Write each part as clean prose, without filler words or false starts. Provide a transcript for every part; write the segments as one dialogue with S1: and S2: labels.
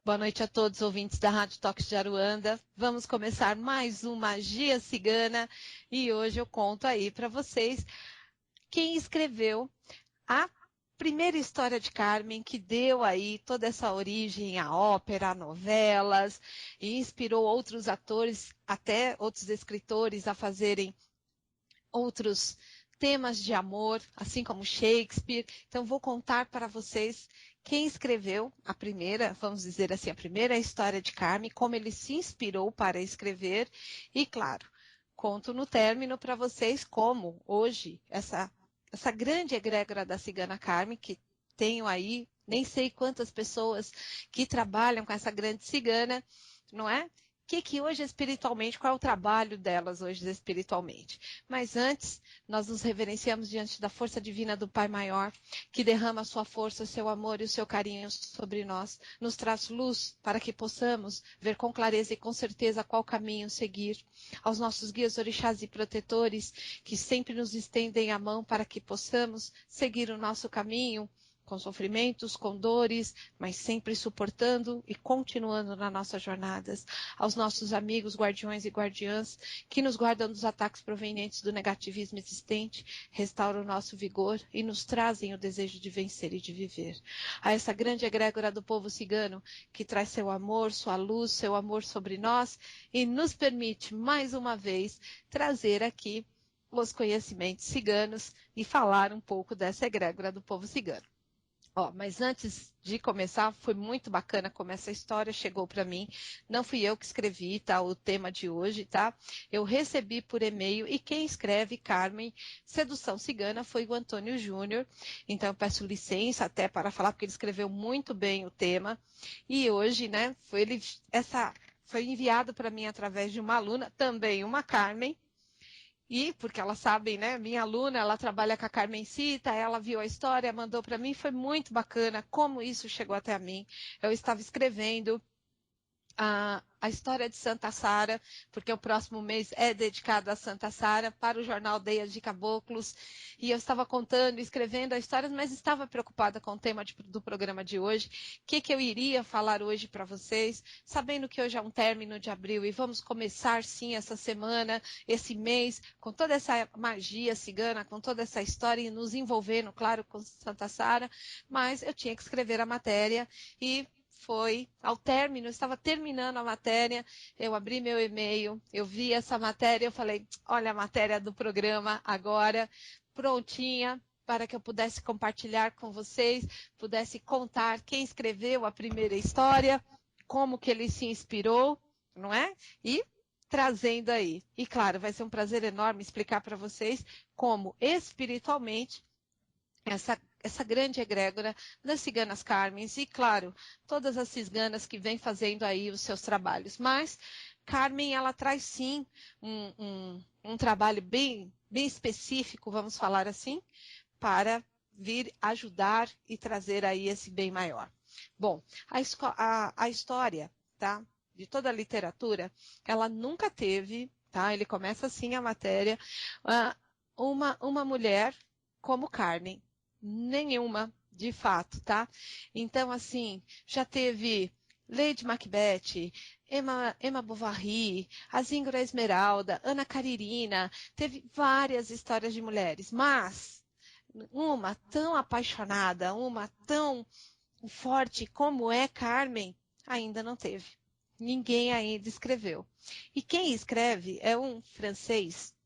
S1: Boa noite a todos os ouvintes da Rádio Toques de Aruanda. Vamos começar mais uma Magia Cigana e hoje eu conto aí para vocês quem escreveu a primeira história de Carmen, que deu aí toda essa origem à ópera, a novelas, e inspirou outros atores, até outros escritores a fazerem outros temas de amor, assim como Shakespeare. Então vou contar para vocês quem escreveu a primeira, vamos dizer assim, a primeira história de Carmen, como ele se inspirou para escrever e, claro, conto no término para vocês como hoje essa grande egrégora da cigana Carmen, que tenho aí nem sei quantas pessoas que trabalham com essa grande cigana, não é? Que hoje espiritualmente, qual é o trabalho delas hoje espiritualmente? Mas antes, nós nos reverenciamos diante da força divina do Pai Maior, que derrama a sua força, o seu amor e o seu carinho sobre nós, nos traz luz para que possamos ver com clareza e com certeza qual caminho seguir. Aos nossos guias orixás e protetores, que sempre nos estendem a mão para que possamos seguir o nosso caminho, com sofrimentos, com dores, mas sempre suportando e continuando nas nossas jornadas. Aos nossos amigos, guardiões e guardiãs, que nos guardam dos ataques provenientes do negativismo existente, restauram o nosso vigor e nos trazem o desejo de vencer e de viver. A essa grande egrégora do povo cigano, que traz seu amor, sua luz, seu amor sobre nós e nos permite, mais uma vez, trazer aqui os conhecimentos ciganos e falar um pouco dessa egrégora do povo cigano. Mas antes de começar, foi muito bacana como essa história chegou para mim. Não fui eu que escrevi, tá? O tema de hoje, tá? Eu recebi por e-mail e quem escreve, Carmen, Sedução Cigana, foi o Antônio Júnior. Então eu peço licença até para falar, porque ele escreveu muito bem o tema. E hoje, né, foi enviado para mim através de uma aluna, também uma Carmen. E, porque elas sabem, né, minha aluna, ela trabalha com a Carmencita, ela viu a história, mandou para mim, foi muito bacana como isso chegou até mim. Eu estava escrevendo a história de Santa Sara, porque o próximo mês é dedicado a Santa Sara, para o jornal Aldeia de Caboclos, e eu estava contando, escrevendo a história, mas estava preocupada com o tema do programa de hoje, o que eu iria falar hoje para vocês, sabendo que hoje é um término de abril, e vamos começar sim essa semana, esse mês, com toda essa magia cigana, com toda essa história, e nos envolvendo, claro, com Santa Sara, mas eu tinha que escrever a matéria, e foi ao término, eu estava terminando a matéria, eu abri meu e-mail, eu vi essa matéria, eu falei, olha a matéria do programa agora, prontinha, para que eu pudesse compartilhar com vocês, pudesse contar quem escreveu a primeira história, como que ele se inspirou, não é? E trazendo aí. E claro, vai ser um prazer enorme explicar para vocês como espiritualmente essa grande egrégora das ciganas Carmens e, claro, todas as ciganas que vêm fazendo aí os seus trabalhos. Mas Carmen, ela traz sim um trabalho bem específico, vamos falar assim, para vir ajudar e trazer aí esse bem maior. Bom, a história, tá, de toda a literatura, ela nunca teve, tá, ele começa assim a matéria, uma mulher como Carmen. Nenhuma, de fato, tá? Então, assim, já teve Lady Macbeth, Emma Bovary, a Zíngara Esmeralda, Ana Karenina, teve várias histórias de mulheres, mas uma tão apaixonada, uma tão forte como é Carmen, ainda não teve. Ninguém ainda escreveu. E quem escreve é um francês,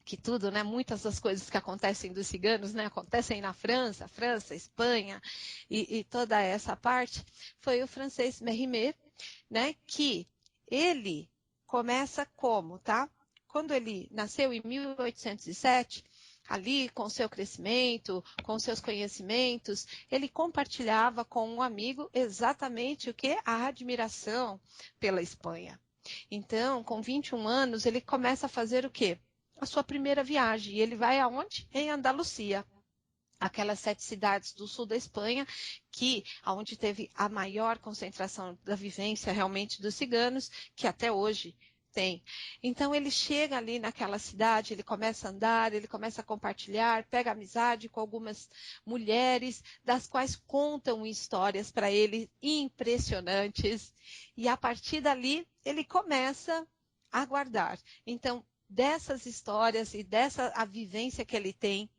S1: que tudo, né, muitas das coisas que acontecem dos ciganos, né, acontecem na França, Espanha e toda essa parte, foi o francês Mérimée, né, que ele começa como, tá? Quando ele nasceu em 1807, ali com seu crescimento, com seus conhecimentos, ele compartilhava com um amigo exatamente o que? A admiração pela Espanha. Então, com 21 anos, ele começa a fazer o quê? A sua primeira viagem. E ele vai aonde? Em Andalucia. Aquelas 7 cidades do sul da Espanha, onde teve a maior concentração da vivência realmente dos ciganos, que até hoje Tem. Então ele chega ali naquela cidade, ele começa a andar, ele começa a compartilhar, pega amizade com algumas mulheres, das quais contam histórias para ele impressionantes. E a partir dali, ele começa a guardar. Então, dessas histórias e dessa a vivência que ele tem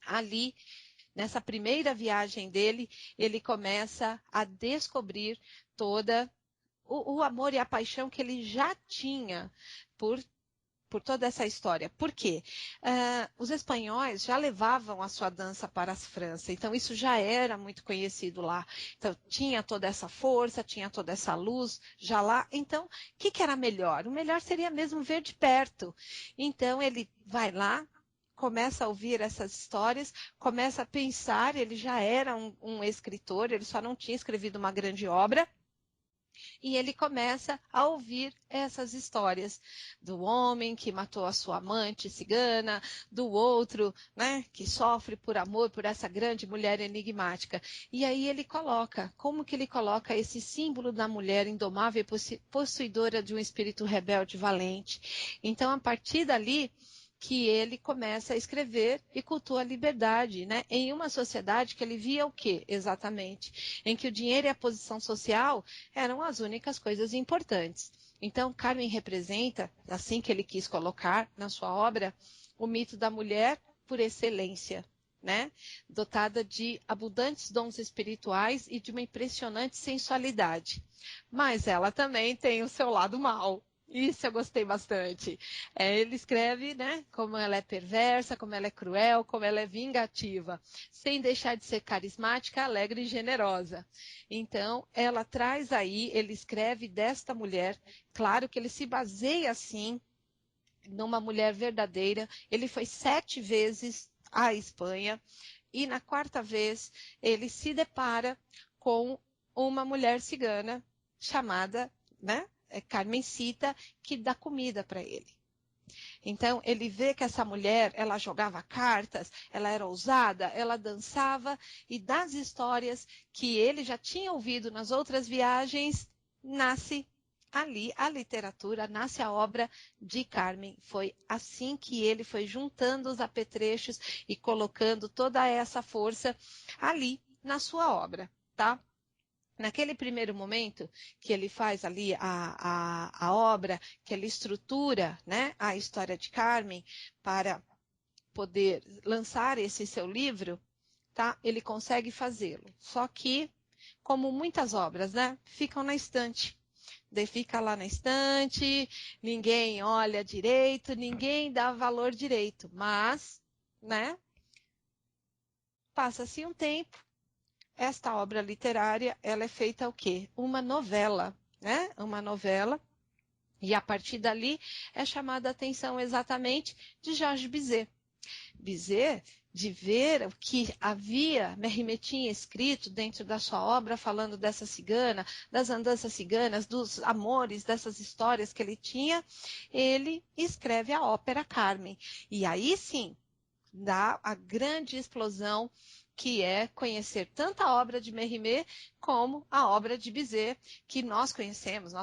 S1: ali, nessa primeira viagem dele, ele começa a descobrir toda o amor e a paixão que ele já tinha por toda essa história. Por quê? Os espanhóis já levavam a sua dança para a França, então isso já era muito conhecido lá. Então tinha toda essa força, tinha toda essa luz já lá. Então, o que era melhor? O melhor seria mesmo ver de perto. Então ele vai lá, começa a ouvir essas histórias, começa a pensar, ele já era um escritor, ele só não tinha escrevido uma grande obra, e ele começa a ouvir essas histórias do homem que matou a sua amante cigana, do outro, né, que sofre por amor por essa grande mulher enigmática. E aí ele coloca, como que ele coloca esse símbolo da mulher indomável e possuidora de um espírito rebelde valente. Então, a partir dali, que ele começa a escrever e cultua a liberdade, né? Em uma sociedade que ele via o quê, exatamente? Em que o dinheiro e a posição social eram as únicas coisas importantes. Então, Carmen representa, assim que ele quis colocar na sua obra, o mito da mulher por excelência, né? Dotada de abundantes dons espirituais e de uma impressionante sensualidade. Mas ela também tem o seu lado mau. Isso eu gostei bastante. Ele escreve, né, como ela é perversa, como ela é cruel, como ela é vingativa, sem deixar de ser carismática, alegre e generosa. Então, ela traz aí, ele escreve desta mulher, claro que ele se baseia, assim, numa mulher verdadeira. Ele foi 7 vezes à Espanha e na 4ª vez ele se depara com uma mulher cigana chamada, né, Carmencita, que dá comida para ele. Então, ele vê que essa mulher, ela jogava cartas, ela era ousada, ela dançava, e das histórias que ele já tinha ouvido nas outras viagens, nasce ali a literatura, nasce a obra de Carmen. Foi assim que ele foi juntando os apetrechos e colocando toda essa força ali na sua obra, tá? Naquele primeiro momento que ele faz ali a obra, que ele estrutura, né, a história de Carmen para poder lançar esse seu livro, tá? Ele consegue fazê-lo. Só que, como muitas obras, né, ficam na estante. Daí fica lá na estante, ninguém olha direito, ninguém dá valor direito. Mas, né, passa-se um tempo. Esta obra literária, ela é feita o quê? Uma novela, né? Uma novela. E a partir dali é chamada a atenção exatamente de Jorge Bizet. Bizet, de ver o que havia Mérimée tinha escrito dentro da sua obra, falando dessa cigana, das andanças ciganas, dos amores, dessas histórias que ele tinha, ele escreve a ópera Carmen. E aí sim, dá a grande explosão que é conhecer tanto a obra de Mérimée como a obra de Bizet, que nós conhecemos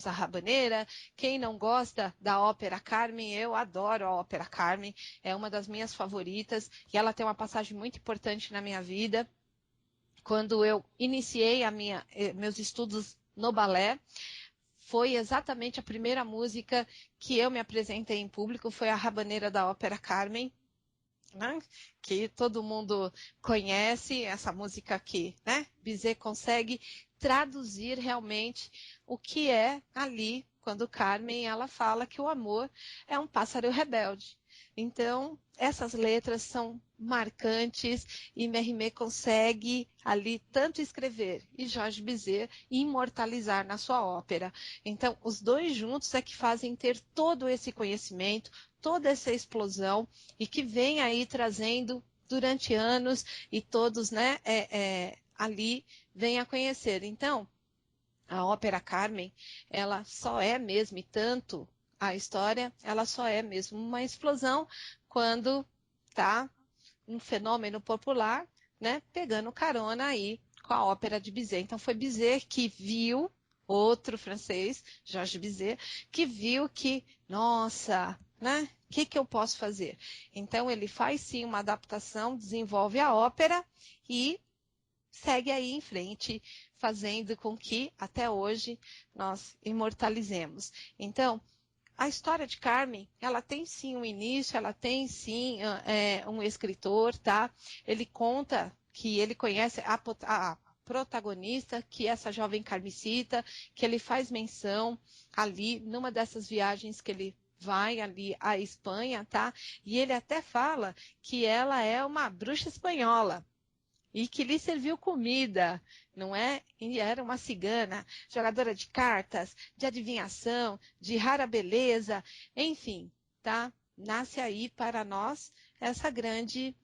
S1: a Rabaneira. Quem não gosta da ópera Carmen, eu adoro a ópera Carmen, é uma das minhas favoritas, e ela tem uma passagem muito importante na minha vida. Quando eu iniciei meus estudos no balé, foi exatamente a primeira música que eu me apresentei em público, foi a Rabaneira da ópera Carmen, né? Que todo mundo conhece, essa música aqui, né? Bizet consegue traduzir realmente o que é ali, quando Carmen ela fala que o amor é um pássaro rebelde. Então, essas letras são marcantes e Mérimée consegue ali tanto escrever e Jorge Bizet imortalizar na sua ópera. Então, os dois juntos é que fazem ter todo esse conhecimento, toda essa explosão e que vem aí trazendo durante anos e todos, né, ali vêm a conhecer. Então, a ópera Carmen, ela só é mesmo, e tanto a história, ela só é mesmo uma explosão quando tá um fenômeno popular, né, pegando carona aí com a ópera de Bizet. Então, foi Bizet que viu, outro francês, Georges Bizet, que viu que, nossa, né? O que eu posso fazer? Então, ele faz sim uma adaptação, desenvolve a ópera e segue aí em frente, fazendo com que, até hoje, nós imortalizemos. Então, a história de Carmen, ela tem sim um início, ela tem sim um escritor, tá? Ele conta que ele conhece a protagonista, que é essa jovem carmesita, que ele faz menção ali, numa dessas viagens que ele vai ali à Espanha, tá? E ele até fala que ela é uma bruxa espanhola e que lhe serviu comida, não é? E era uma cigana, jogadora de cartas, de adivinhação, de rara beleza, enfim, tá? Nasce aí para nós essa grande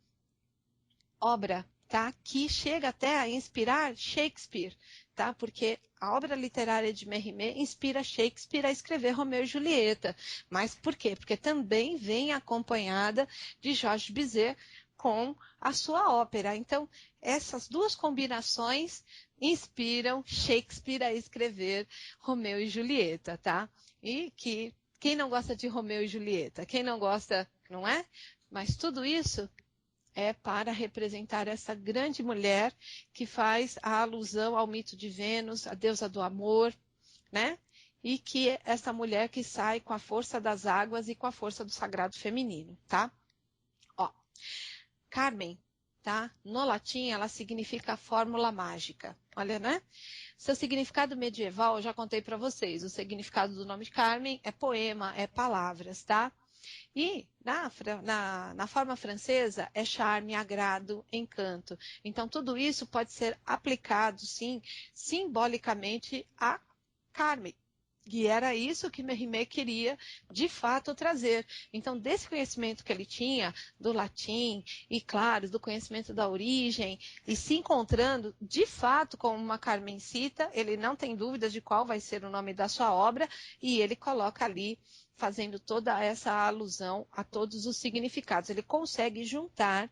S1: obra, tá? Que chega até a inspirar Shakespeare, tá? Porque a obra literária de Mérimée inspira Shakespeare a escrever Romeu e Julieta. Mas por quê? Porque também vem acompanhada de Georges Bizet com a sua ópera. Então, essas duas combinações inspiram Shakespeare a escrever Romeu e Julieta, tá? E que quem não gosta de Romeu e Julieta? Quem não gosta, não é? Mas tudo isso é para representar essa grande mulher que faz a alusão ao mito de Vênus, a deusa do amor, né? E que é essa mulher que sai com a força das águas e com a força do sagrado feminino, tá? Ó, Carmen, tá? No latim, ela significa fórmula mágica. Olha, né? Seu significado medieval, eu já contei para vocês. O significado do nome de Carmen é poema, é palavras, tá? E na forma francesa é charme, agrado, encanto. Então, tudo isso pode ser aplicado, sim, simbolicamente a Carmen. E era isso que Mérimée queria, de fato, trazer. Então, desse conhecimento que ele tinha, do latim, e, claro, do conhecimento da origem, e se encontrando, de fato, com uma Carmencita, ele não tem dúvidas de qual vai ser o nome da sua obra, e ele coloca ali, fazendo toda essa alusão a todos os significados. Ele consegue juntar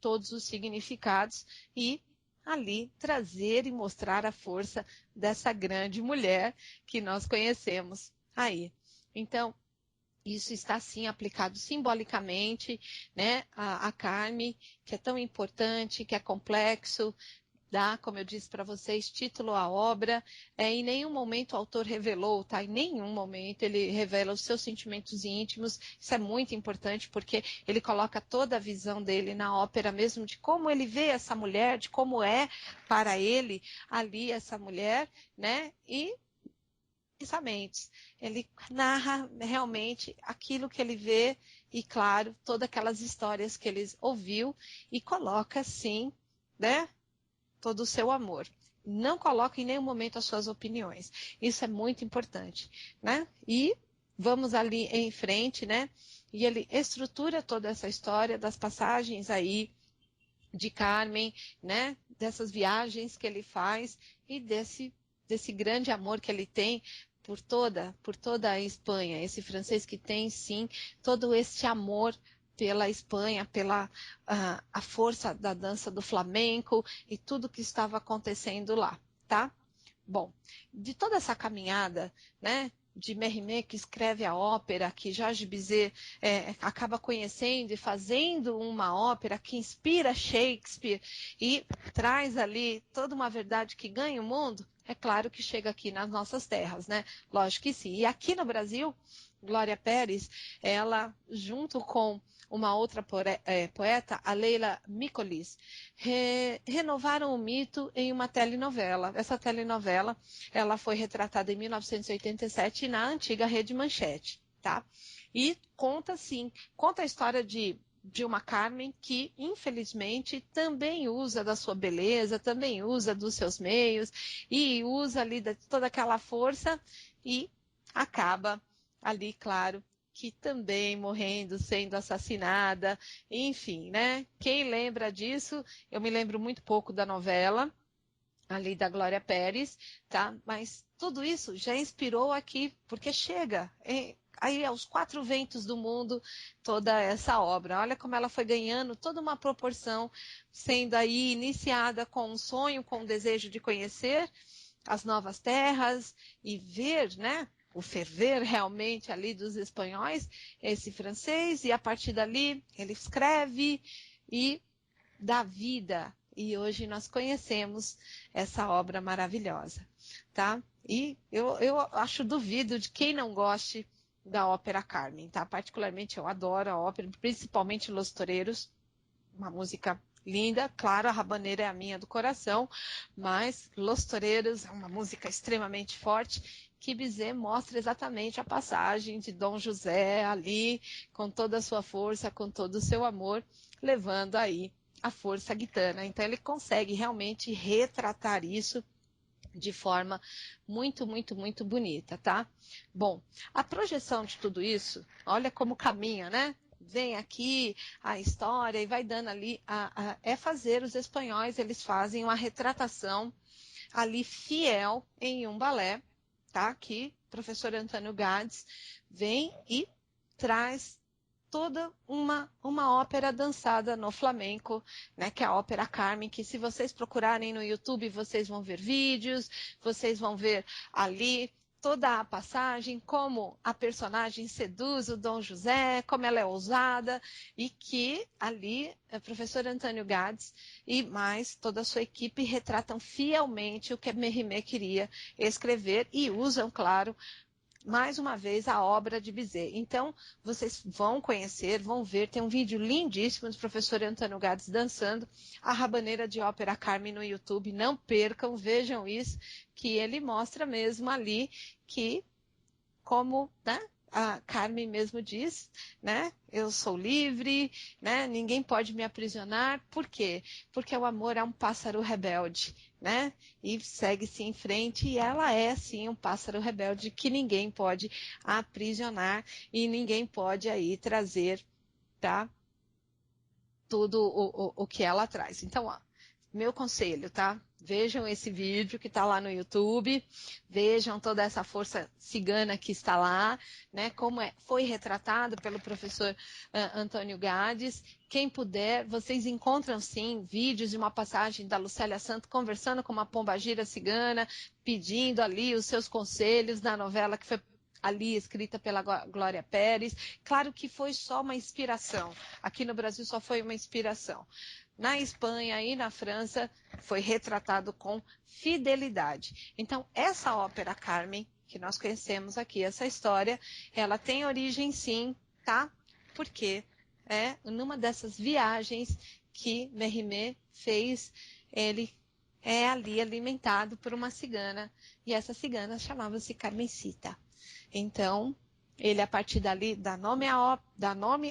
S1: todos os significados e ali trazer e mostrar a força dessa grande mulher que nós conhecemos aí. Então, isso está sim aplicado simbolicamente, né, a Carme, que é tão importante, que é complexo, dá, como eu disse para vocês, título à obra. Em nenhum momento o autor revelou, tá? Em nenhum momento ele revela os seus sentimentos íntimos. Isso é muito importante porque ele coloca toda a visão dele na ópera mesmo, de como ele vê essa mulher, de como é para ele ali essa mulher, né? E pensamentos. Ele narra realmente aquilo que ele vê e, claro, todas aquelas histórias que ele ouviu e coloca, sim, né? Todo o seu amor. Não coloque em nenhum momento as suas opiniões. Isso é muito importante, né? E vamos ali em frente, né? E ele estrutura toda essa história das passagens aí de Carmen, né? Dessas viagens que ele faz e desse grande amor que ele tem por toda a Espanha. Esse francês que tem, sim, todo esse amor pela Espanha, pela a força da dança do flamenco e tudo que estava acontecendo lá, tá? Bom, de toda essa caminhada, né, de Mérimée, que escreve a ópera, que Georges Bizet acaba conhecendo e fazendo uma ópera que inspira Shakespeare e traz ali toda uma verdade que ganha o mundo, é claro que chega aqui nas nossas terras, né? Lógico que sim. E aqui no Brasil, Glória Pérez, ela, junto com uma outra poeta, a Leila Micolis, renovaram o mito em uma telenovela. Essa telenovela, ela foi retratada em 1987 na antiga Rede Manchete, tá? E conta, sim, conta a história de uma Carmen que, infelizmente, também usa da sua beleza, também usa dos seus meios e usa ali toda aquela força e acaba ali, claro, que também morrendo, sendo assassinada, enfim, né? Quem lembra disso? Eu me lembro muito pouco da novela, ali da Glória Pérez, tá? Mas tudo isso já inspirou aqui, porque chega aí aos quatro ventos do mundo toda essa obra. Olha como ela foi ganhando toda uma proporção, sendo aí iniciada com um sonho, com um desejo de conhecer, as novas terras e ver, né, o ferver realmente ali dos espanhóis, esse francês, e a partir dali ele escreve e dá vida. E hoje nós conhecemos essa obra maravilhosa, tá? E eu acho duvido de quem não goste da ópera Carmen, tá? Particularmente eu adoro a ópera, principalmente Los Toreros, uma música linda, claro, a Rabaneira é a minha do coração, mas Los Toreros é uma música extremamente forte, que Bizet mostra exatamente a passagem de Dom José ali, com toda a sua força, com todo o seu amor, levando aí a força gitana. Então ele consegue realmente retratar isso de forma muito, muito, muito bonita, tá? Bom, a projeção de tudo isso, olha como caminha, né? Vem aqui a história e vai dando ali, é fazer os espanhóis, eles fazem uma retratação ali fiel em um balé, tá? Que o professor Antônio Gades vem e traz toda uma ópera dançada no flamenco, né, que é a ópera Carmen, que se vocês procurarem no YouTube, vocês vão ver vídeos, vocês vão ver ali toda a passagem, como a personagem seduz o Dom José, como ela é ousada, e que ali o professor Antônio Gades e mais toda a sua equipe retratam fielmente o que Mérimée queria escrever e usam, claro, mais uma vez a obra de Bizet. Então, vocês vão conhecer, vão ver, tem um vídeo lindíssimo do professor Antônio Gades dançando a Rabaneira de Ópera Carmen no YouTube. Não percam, vejam isso, que ele mostra mesmo ali que, como, né, a Carmen mesmo diz, né, eu sou livre, né, ninguém pode me aprisionar. Por quê? Porque o amor é um pássaro rebelde, né, e segue-se em frente, e ela é, sim, um pássaro rebelde que ninguém pode aprisionar e ninguém pode aí trazer, tá, tudo o que ela traz. Então, ó, meu conselho, tá? Vejam esse vídeo que está lá no YouTube, vejam toda essa força cigana que está lá, né? Como foi retratado pelo professor Antônio Gades. Quem puder, vocês encontram sim vídeos de uma passagem da Lucélia Santos conversando com uma pombagira cigana, pedindo ali os seus conselhos na novela que foi ali escrita pela Glória Pérez. Claro que foi só uma inspiração. Aqui no Brasil só foi uma inspiração. Na Espanha e na França foi retratado com fidelidade. Então, essa ópera Carmen, que nós conhecemos aqui, essa história, ela tem origem sim, tá? Porque é numa dessas viagens que Mérimée fez, ele é ali alimentado por uma cigana, e essa cigana chamava-se Carmencita. Então, ele, a partir dali, dá nome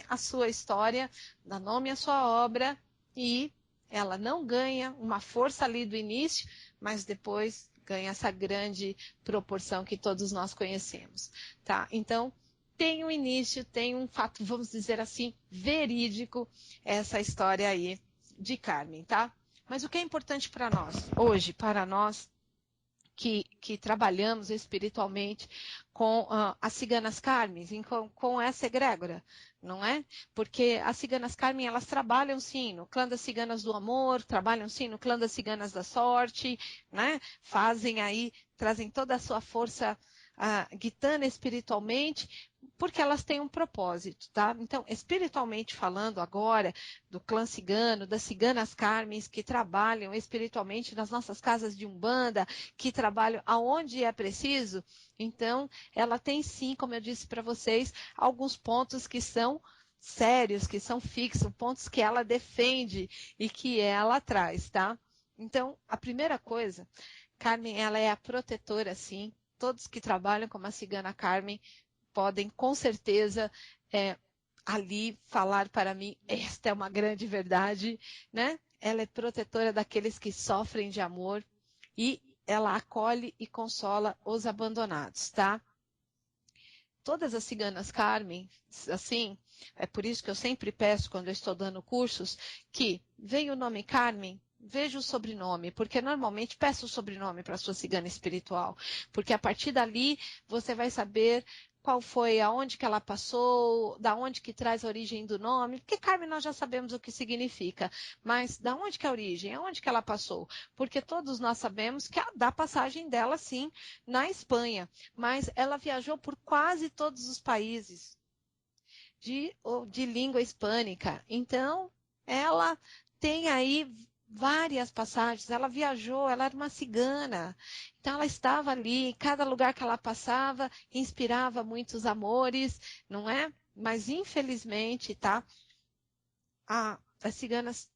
S1: à sua história, dá nome à sua obra, e ela não ganha uma força ali do início, mas depois ganha essa grande proporção que todos nós conhecemos, tá? Então, tem um início, tem um fato, vamos dizer assim, verídico, essa história aí de Carmen, tá? Mas o que é importante para nós, hoje, para nós que trabalhamos espiritualmente com as ciganas Carmes, com essa egrégora, não é? Porque as ciganas Carmen, elas trabalham sim no clã das ciganas do amor, trabalham sim no clã das ciganas da sorte, né? Fazem aí, trazem toda a sua força gitana espiritualmente, porque elas têm um propósito, tá? Então, espiritualmente falando agora, do clã cigano, das ciganas Carmes, que trabalham espiritualmente nas nossas casas de Umbanda, que trabalham aonde é preciso, então, ela tem sim, como eu disse para vocês, alguns pontos que são sérios, que são fixos, pontos que ela defende e que ela traz, tá? Então, a primeira coisa, Carmen, ela é a protetora, sim. Todos que trabalham com a cigana Carmen podem, com certeza, ali falar para mim, esta é uma grande verdade, né? Ela é protetora daqueles que sofrem de amor e ela acolhe e consola os abandonados, tá? Todas as ciganas Carmen, assim, é por isso que eu sempre peço, quando eu estou dando cursos, que venha o nome Carmen, veja o sobrenome, porque normalmente peço o sobrenome para a sua cigana espiritual, porque a partir dali você vai saber qual foi, aonde que ela passou, da onde que traz a origem do nome, porque Carmen nós já sabemos o que significa, mas da onde que é a origem, aonde que ela passou, porque todos nós sabemos que da passagem dela, sim, na Espanha, mas ela viajou por quase todos os países de língua hispânica, então ela tem aí várias passagens, ela viajou, ela era uma cigana, então ela estava ali, em cada lugar que ela passava, inspirava muitos amores, não é? Mas infelizmente, tá? As ciganas,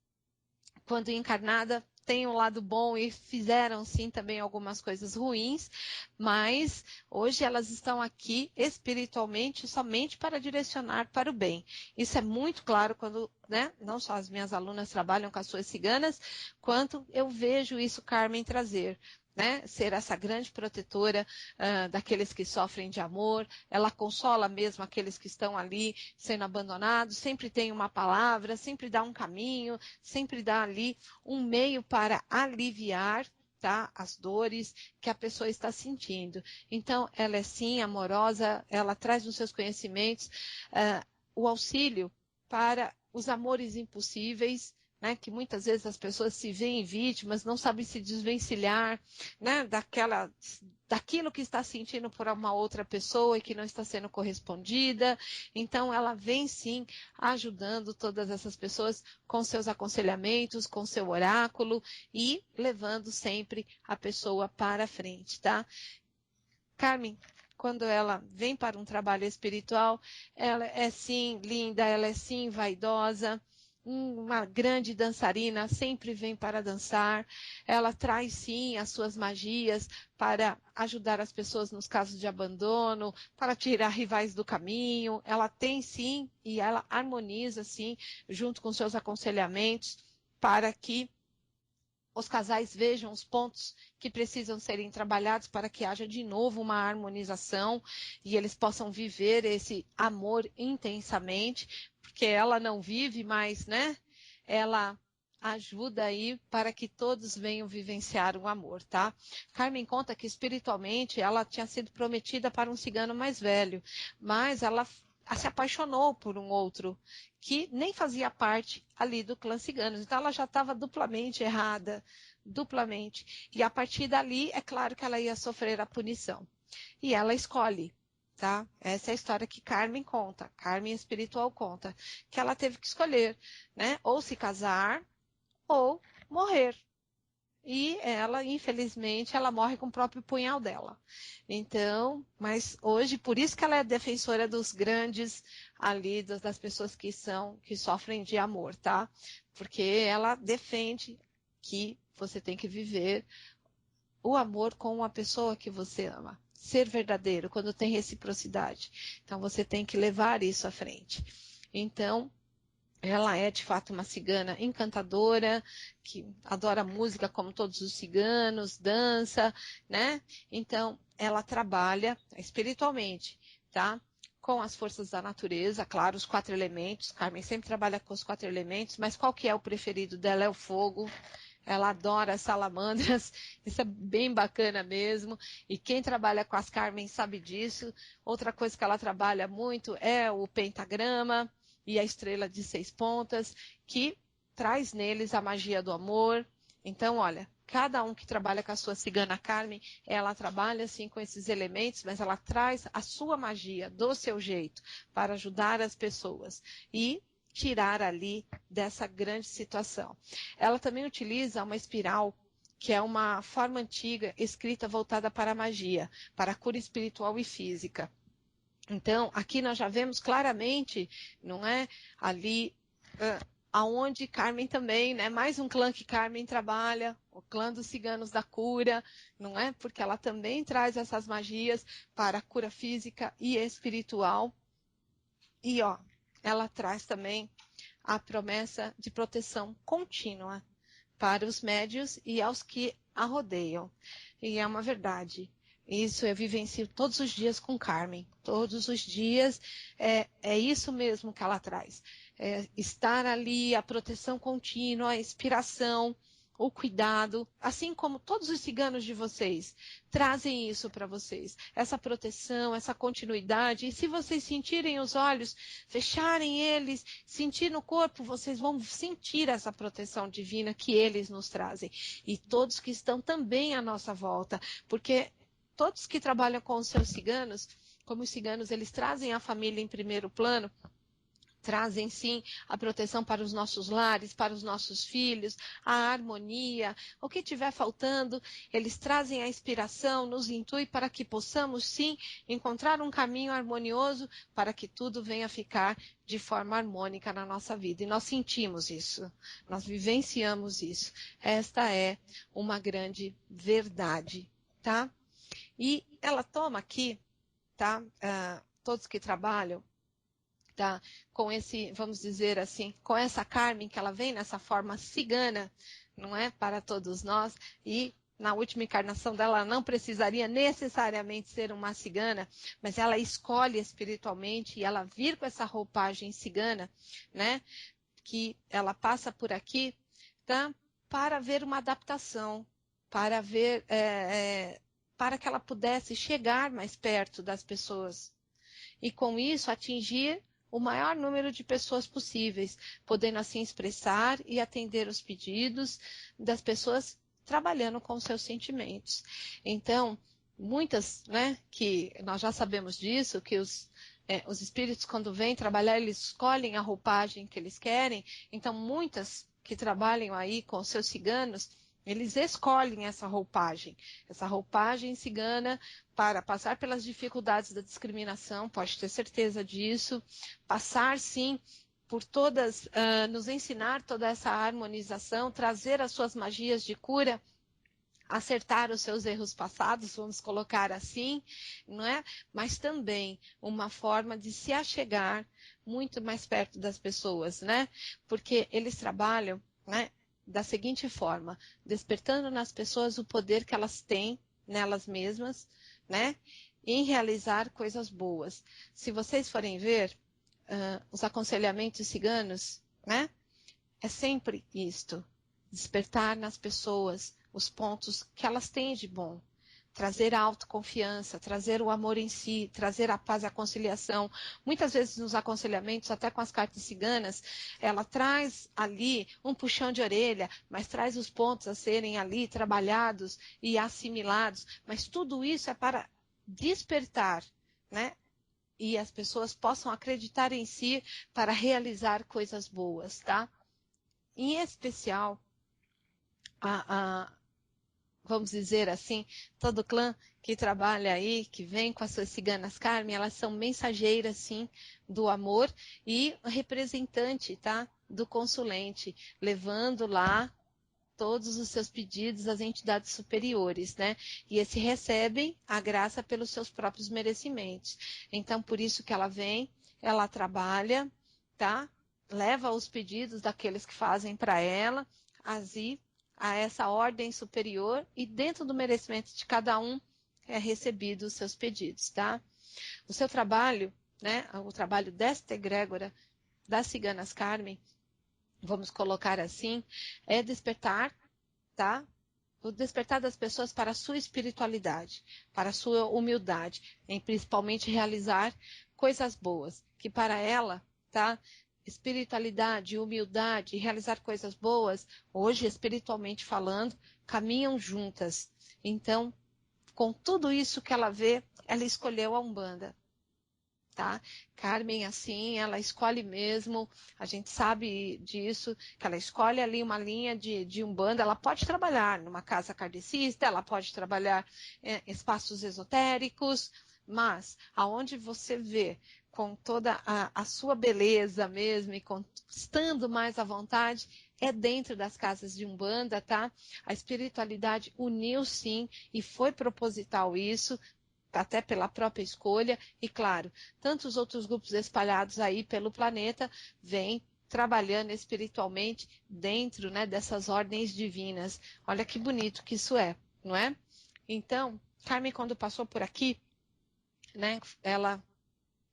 S1: quando encarnada, têm um lado bom e fizeram sim também algumas coisas ruins, mas hoje elas estão aqui espiritualmente somente para direcionar para o bem. Isso é muito claro quando, né, não só as minhas alunas trabalham com as suas ciganas, quanto eu vejo isso Carmen trazer. Né, ser essa grande protetora daqueles que sofrem de amor, ela consola mesmo aqueles que estão ali sendo abandonados, sempre tem uma palavra, sempre dá um caminho, sempre dá ali um meio para aliviar, tá, as dores que a pessoa está sentindo. Então, ela é sim amorosa, ela traz nos seus conhecimentos o auxílio para os amores impossíveis, né, que muitas vezes as pessoas se veem vítimas, não sabem se desvencilhar, né, daquilo que está sentindo por uma outra pessoa e que não está sendo correspondida. Então, ela vem sim ajudando todas essas pessoas com seus aconselhamentos, com seu oráculo e levando sempre a pessoa para frente, tá? Carmen, quando ela vem para um trabalho espiritual, ela é sim linda, ela é sim vaidosa, uma grande dançarina, sempre vem para dançar. Ela traz sim as suas magias para ajudar as pessoas nos casos de abandono, para tirar rivais do caminho. Ela tem sim e ela harmoniza sim junto com seus aconselhamentos para que os casais vejam os pontos que precisam serem trabalhados para que haja de novo uma harmonização e eles possam viver esse amor intensamente, porque ela não vive, mas, né, ela ajuda aí para que todos venham vivenciar o amor, tá? Carmen conta que espiritualmente ela tinha sido prometida para um cigano mais velho, mas ela se apaixonou por um outro que nem fazia parte ali do clã ciganos. Então ela já estava duplamente errada, duplamente. E a partir dali, é claro que ela ia sofrer a punição. E ela escolhe, tá? Essa é a história que Carmen conta, Carmen espiritual conta, que ela teve que escolher, né? Ou se casar ou morrer. E ela, infelizmente, ela morre com o próprio punhal dela. Então, mas hoje, por isso que ela é defensora dos grandes ali, das pessoas que sofrem de amor, tá? Porque ela defende que você tem que viver o amor com a pessoa que você ama. Ser verdadeiro, quando tem reciprocidade. Então, você tem que levar isso à frente. Então, ela é, de fato, uma cigana encantadora, que adora música como todos os ciganos, dança, né? Então, ela trabalha espiritualmente, tá? Com as forças da natureza, claro, os 4 elementos. Carmen sempre trabalha com os 4 elementos, mas qual que é o preferido dela? É o fogo. Ela adora as salamandras, isso é bem bacana mesmo. E quem trabalha com as Carmen sabe disso. Outra coisa que ela trabalha muito é o pentagrama e a estrela de 6 pontas, que traz neles a magia do amor. Então, olha, cada um que trabalha com a sua cigana Carmen, ela trabalha assim com esses elementos, mas ela traz a sua magia do seu jeito para ajudar as pessoas e tirar ali dessa grande situação. Ela também utiliza uma espiral, que é uma forma antiga escrita voltada para a magia, para a cura espiritual e física. Então, aqui nós já vemos claramente, não é? Ali, aonde Carmen também, né? Mais um clã que Carmen trabalha, o clã dos ciganos da cura, não é? Porque ela também traz essas magias para a cura física e espiritual. E, ó, ela traz também a promessa de proteção contínua para os médios e aos que a rodeiam. E é uma verdade. Isso eu vivencio todos os dias com Carmen. Todos os dias é isso mesmo que ela traz. Estar ali, a proteção contínua, a inspiração, o cuidado, assim como todos os ciganos de vocês trazem isso para vocês, essa proteção, essa continuidade. E se vocês sentirem os olhos, fecharem eles, sentir no corpo, vocês vão sentir essa proteção divina que eles nos trazem. E todos que estão também à nossa volta, porque todos que trabalham com os seus ciganos, como os ciganos, eles trazem a família em primeiro plano, trazem sim a proteção para os nossos lares, para os nossos filhos, a harmonia, o que estiver faltando, eles trazem a inspiração, nos intui para que possamos sim encontrar um caminho harmonioso para que tudo venha a ficar de forma harmônica na nossa vida. E nós sentimos isso, nós vivenciamos isso. Esta é uma grande verdade, tá? E ela toma aqui, tá? Todos que trabalham, tá? Com esse, vamos dizer assim, com essa Carmen, que ela vem nessa forma cigana, não é? Para todos nós, e na última encarnação dela, ela não precisaria necessariamente ser uma cigana, mas ela escolhe espiritualmente e ela vir com essa roupagem cigana, né? Que ela passa por aqui, tá? Para ver uma adaptação, para ver, para que ela pudesse chegar mais perto das pessoas. E com isso atingir o maior número de pessoas possíveis, podendo assim expressar e atender os pedidos das pessoas trabalhando com seus sentimentos. Então, muitas, né, que nós já sabemos disso, que os espíritos quando vêm trabalhar, eles escolhem a roupagem que eles querem, então muitas que trabalham aí com seus ciganos, eles escolhem essa roupagem cigana para passar pelas dificuldades da discriminação, pode ter certeza disso, passar sim por todas, nos ensinar toda essa harmonização, trazer as suas magias de cura, acertar os seus erros passados, vamos colocar assim, não é? Mas também uma forma de se achegar muito mais perto das pessoas, né? Porque eles trabalham, né? Da seguinte forma, despertando nas pessoas o poder que elas têm nelas mesmas, né? Em realizar coisas boas. Se vocês forem ver os aconselhamentos ciganos, né? É sempre isto, despertar nas pessoas os pontos que elas têm de bom, trazer a autoconfiança, trazer o amor em si, trazer a paz e a conciliação. Muitas vezes nos aconselhamentos, até com as cartas ciganas, ela traz ali um puxão de orelha, mas traz os pontos a serem ali trabalhados e assimilados. Mas tudo isso é para despertar, né? E as pessoas possam acreditar em si para realizar coisas boas, tá? Em especial, vamos dizer assim, todo clã que trabalha aí, que vem com as suas ciganas Carmen, elas são mensageiras, sim, do amor e representante, tá? Do consulente, levando lá todos os seus pedidos às entidades superiores, né? E esses recebem a graça pelos seus próprios merecimentos. Então, por isso que ela vem, ela trabalha, tá? Leva os pedidos daqueles que fazem para ela, a essa ordem superior, e dentro do merecimento de cada um é recebido os seus pedidos, tá? O seu trabalho, né? O trabalho desta egrégora das ciganas Carmen, vamos colocar assim, é despertar, tá? O despertar das pessoas para a sua espiritualidade, para a sua humildade, em principalmente realizar coisas boas, que para ela, tá? Espiritualidade, humildade, realizar coisas boas, hoje espiritualmente falando, caminham juntas. Então, com tudo isso que ela vê, ela escolheu a Umbanda. Tá? Carmen, assim, ela escolhe mesmo, a gente sabe disso, que ela escolhe ali uma linha de Umbanda, ela pode trabalhar numa casa kardecista, ela pode trabalhar em espaços esotéricos, mas aonde você vê com toda a sua beleza mesmo e estando mais à vontade, é dentro das casas de Umbanda, tá? A espiritualidade uniu sim e foi proposital isso, até pela própria escolha, e claro, tantos outros grupos espalhados aí pelo planeta vêm trabalhando espiritualmente dentro, né, dessas ordens divinas. Olha que bonito que isso é, não é? Então, Carmen, quando passou por aqui, né, ela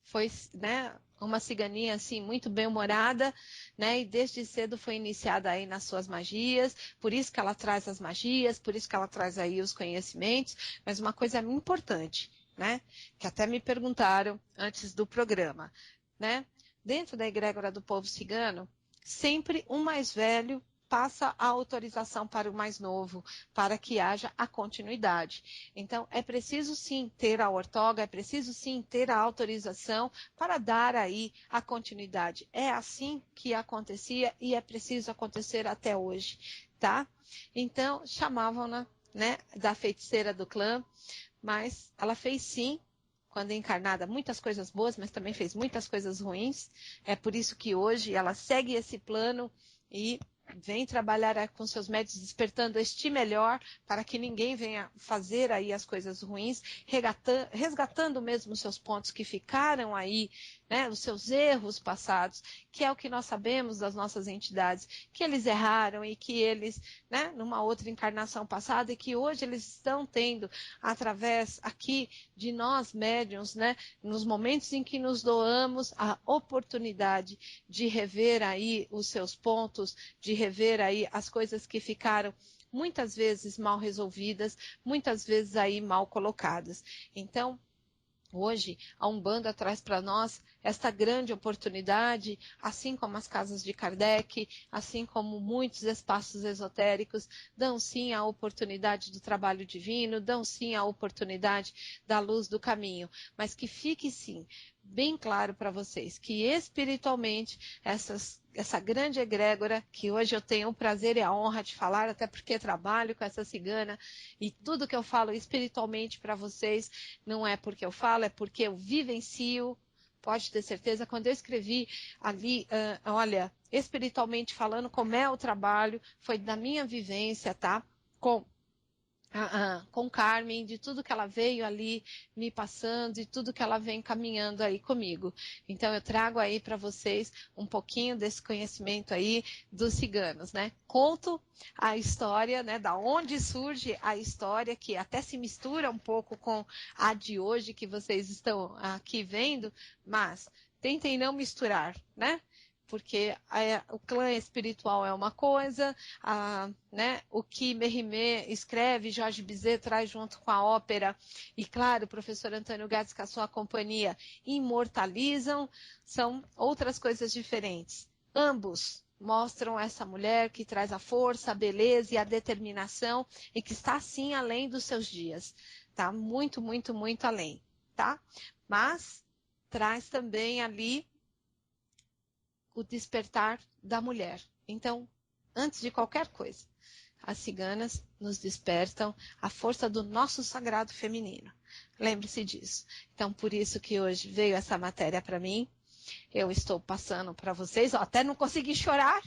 S1: foi, né, uma ciganinha assim muito bem-humorada, né, e desde cedo foi iniciada aí nas suas magias, por isso que ela traz as magias, por isso que ela traz aí os conhecimentos, mas uma coisa importante, né, que até me perguntaram antes do programa, né, dentro da egrégora do povo cigano, sempre o mais velho passa a autorização para o mais novo, para que haja a continuidade. Então, é preciso sim ter a ortoga, é preciso sim ter a autorização para dar aí a continuidade. É assim que acontecia e é preciso acontecer até hoje, tá? Então, chamavam-na, né, da feiticeira do clã, mas ela fez sim, quando encarnada, muitas coisas boas, mas também fez muitas coisas ruins. É por isso que hoje ela segue esse plano e vem trabalhar com seus médios, despertando este melhor, para que ninguém venha fazer aí as coisas ruins, resgatando mesmo os seus pontos que ficaram aí, né, os seus erros passados, que é o que nós sabemos das nossas entidades, que eles erraram e que eles, né, numa outra encarnação passada, e que hoje eles estão tendo, através aqui de nós médiuns, né, nos momentos em que nos doamos, a oportunidade de rever aí os seus pontos, de rever aí as coisas que ficaram muitas vezes mal resolvidas, muitas vezes aí mal colocadas. Então, hoje, a Umbanda traz para nós esta grande oportunidade, assim como as casas de Kardec, assim como muitos espaços esotéricos, dão sim a oportunidade do trabalho divino, dão sim a oportunidade da luz do caminho, mas que fique sim bem claro para vocês que espiritualmente essa grande egrégora, que hoje eu tenho o prazer e a honra de falar, até porque trabalho com essa cigana, e tudo que eu falo espiritualmente para vocês, não é porque eu falo, é porque eu vivencio. Pode ter certeza, quando eu escrevi ali, olha, espiritualmente falando, como é o trabalho, foi da minha vivência, tá? Com Carmen, de tudo que ela veio ali me passando, de tudo que ela vem caminhando aí comigo. Então eu trago aí para vocês um pouquinho desse conhecimento aí dos ciganos, né? Conto a história, né? Da onde surge a história, que até se mistura um pouco com a de hoje que vocês estão aqui vendo, mas tentem não misturar, né? Porque o clã espiritual é uma coisa, né, o que Mérimée escreve, Jorge Bizet traz junto com a ópera, e claro, o professor Antônio Gades com a sua companhia imortalizam, são outras coisas diferentes. Ambos mostram essa mulher que traz a força, a beleza e a determinação e que está, sim, além dos seus dias. Tá? Muito, muito, muito além. Tá? Mas traz também ali o despertar da mulher. Então, antes de qualquer coisa, as ciganas nos despertam a força do nosso sagrado feminino. Lembre-se disso. Então, por isso que hoje veio essa matéria para mim. Eu estou passando para vocês, ó, até não consegui chorar,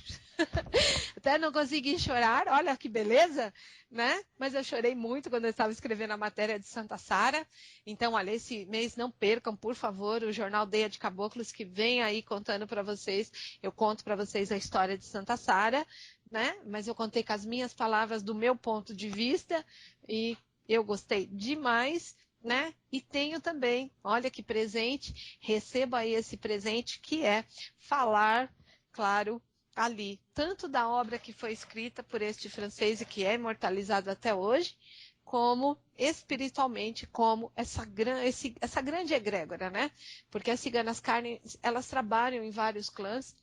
S1: até não consegui chorar, olha que beleza, né? Mas eu chorei muito quando eu estava escrevendo a matéria de Santa Sara. Então, olha, esse mês não percam, por favor, o Jornal Deia de Caboclos, que vem aí contando para vocês, eu conto para vocês a história de Santa Sara, né? Mas eu contei com as minhas palavras do meu ponto de vista e eu gostei demais, né? E tenho também, olha que presente, receba aí esse presente que é falar, claro, ali, tanto da obra que foi escrita por este francês e que é imortalizado até hoje, como espiritualmente, como essa grande egrégora, né? Porque as ciganas carne, elas trabalham em vários clãs.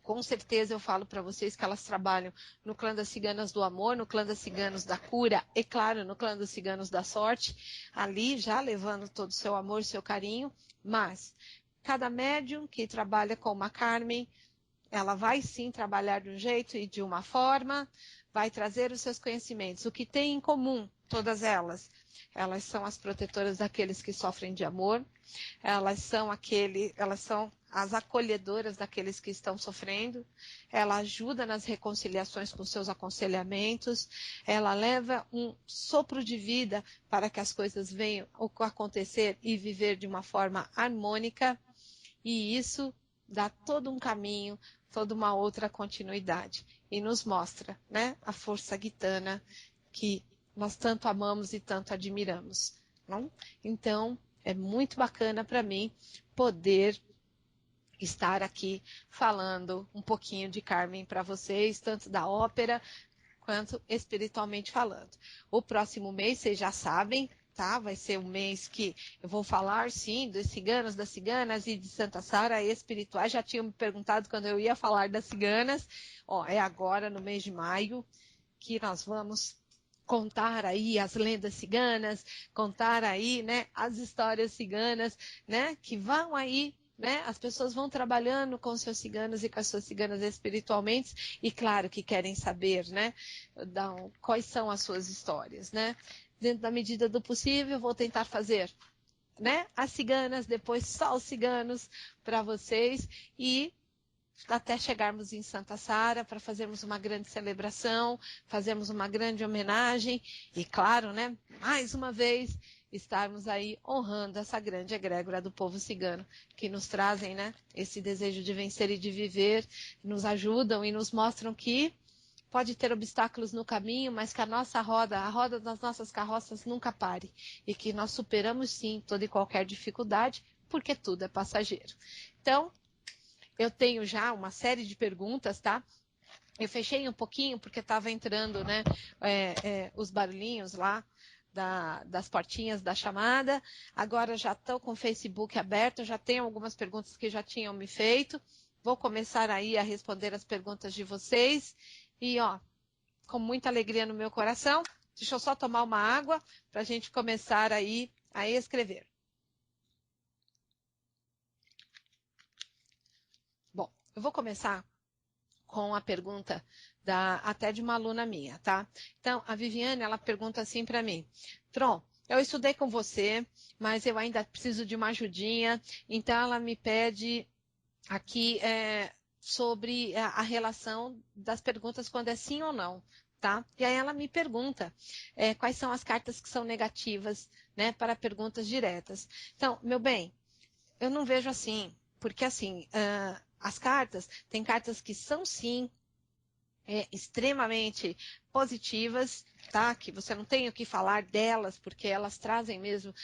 S1: Com certeza eu falo para vocês que elas trabalham no clã das ciganas do amor, no clã das ciganos da cura e, claro, no clã dos ciganos da sorte, ali já levando todo o seu amor, seu carinho, mas cada médium que trabalha com uma Carmen, ela vai sim trabalhar de um jeito e de uma forma, vai trazer os seus conhecimentos. O que tem em comum, todas elas? Elas são as protetoras daqueles que sofrem de amor, elas são as acolhedoras daqueles que estão sofrendo, ela ajuda nas reconciliações com seus aconselhamentos, ela leva um sopro de vida para que as coisas venham acontecer e viver de uma forma harmônica, e isso dá todo um caminho, toda uma outra continuidade, e nos mostra, né, a força gitana que nós tanto amamos e tanto admiramos. Não? Então, é muito bacana para mim poder estar aqui falando um pouquinho de Carmen para vocês, tanto da ópera quanto espiritualmente falando. O próximo mês, vocês já sabem, tá? Vai ser um mês que eu vou falar, sim, dos ciganos, das ciganas e de Santa Sara espirituais. Já tinham me perguntado quando eu ia falar das ciganas. Ó, é agora, no mês de maio, que nós vamos contar aí as lendas ciganas, contar aí, né, as histórias ciganas, né, que vão aí, né, as pessoas vão trabalhando com seus ciganos e com as suas ciganas espiritualmente e claro que querem saber, né, quais são as suas histórias, né. Dentro da medida do possível, vou tentar fazer, né, as ciganas, depois só os ciganos para vocês e até chegarmos em Santa Sara para fazermos uma grande celebração, fazermos uma grande homenagem e, claro, né, mais uma vez, estarmos aí honrando essa grande egrégora do povo cigano, que nos trazem, né, esse desejo de vencer e de viver, nos ajudam e nos mostram que pode ter obstáculos no caminho, mas que a nossa roda, a roda das nossas carroças nunca pare e que nós superamos sim toda e qualquer dificuldade, porque tudo é passageiro. Então, eu tenho já uma série de perguntas, tá? Eu fechei um pouquinho porque estava entrando, né, os barulhinhos lá das portinhas da chamada. Agora já estou com o Facebook aberto, já tenho algumas perguntas que já tinham me feito. Vou começar aí a responder as perguntas de vocês. E, ó, com muita alegria no meu coração, deixa eu só tomar uma água para a gente começar aí a escrever. Bom, eu vou começar com a pergunta até de uma aluna minha, tá? Então, a Viviane, ela pergunta assim para mim, Tron, eu estudei com você, mas eu ainda preciso de uma ajudinha, então ela me pede aqui sobre a relação das perguntas quando é sim ou não, tá? E aí ela me pergunta quais são as cartas que são negativas, né, para perguntas diretas. Então, meu bem, eu não vejo assim, porque assim, as cartas, tem cartas que são sim extremamente positivas, tá? Que você não tem o que falar delas, porque elas trazem mesmo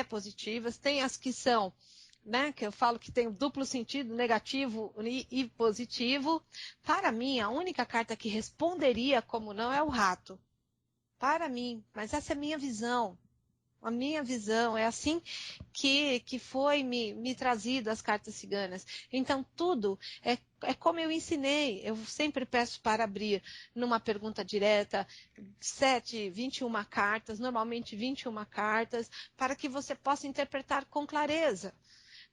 S1: positivas. Tem as que são, né? Que eu falo que tem o duplo sentido, negativo e positivo. Para mim, a única carta que responderia como não é o rato. Para mim, mas essa é a minha visão. A minha visão é assim que foi me trazido as cartas ciganas. Então, tudo é como eu ensinei. Eu sempre peço para abrir numa pergunta direta 21 cartas, normalmente 21 cartas, para que você possa interpretar com clareza.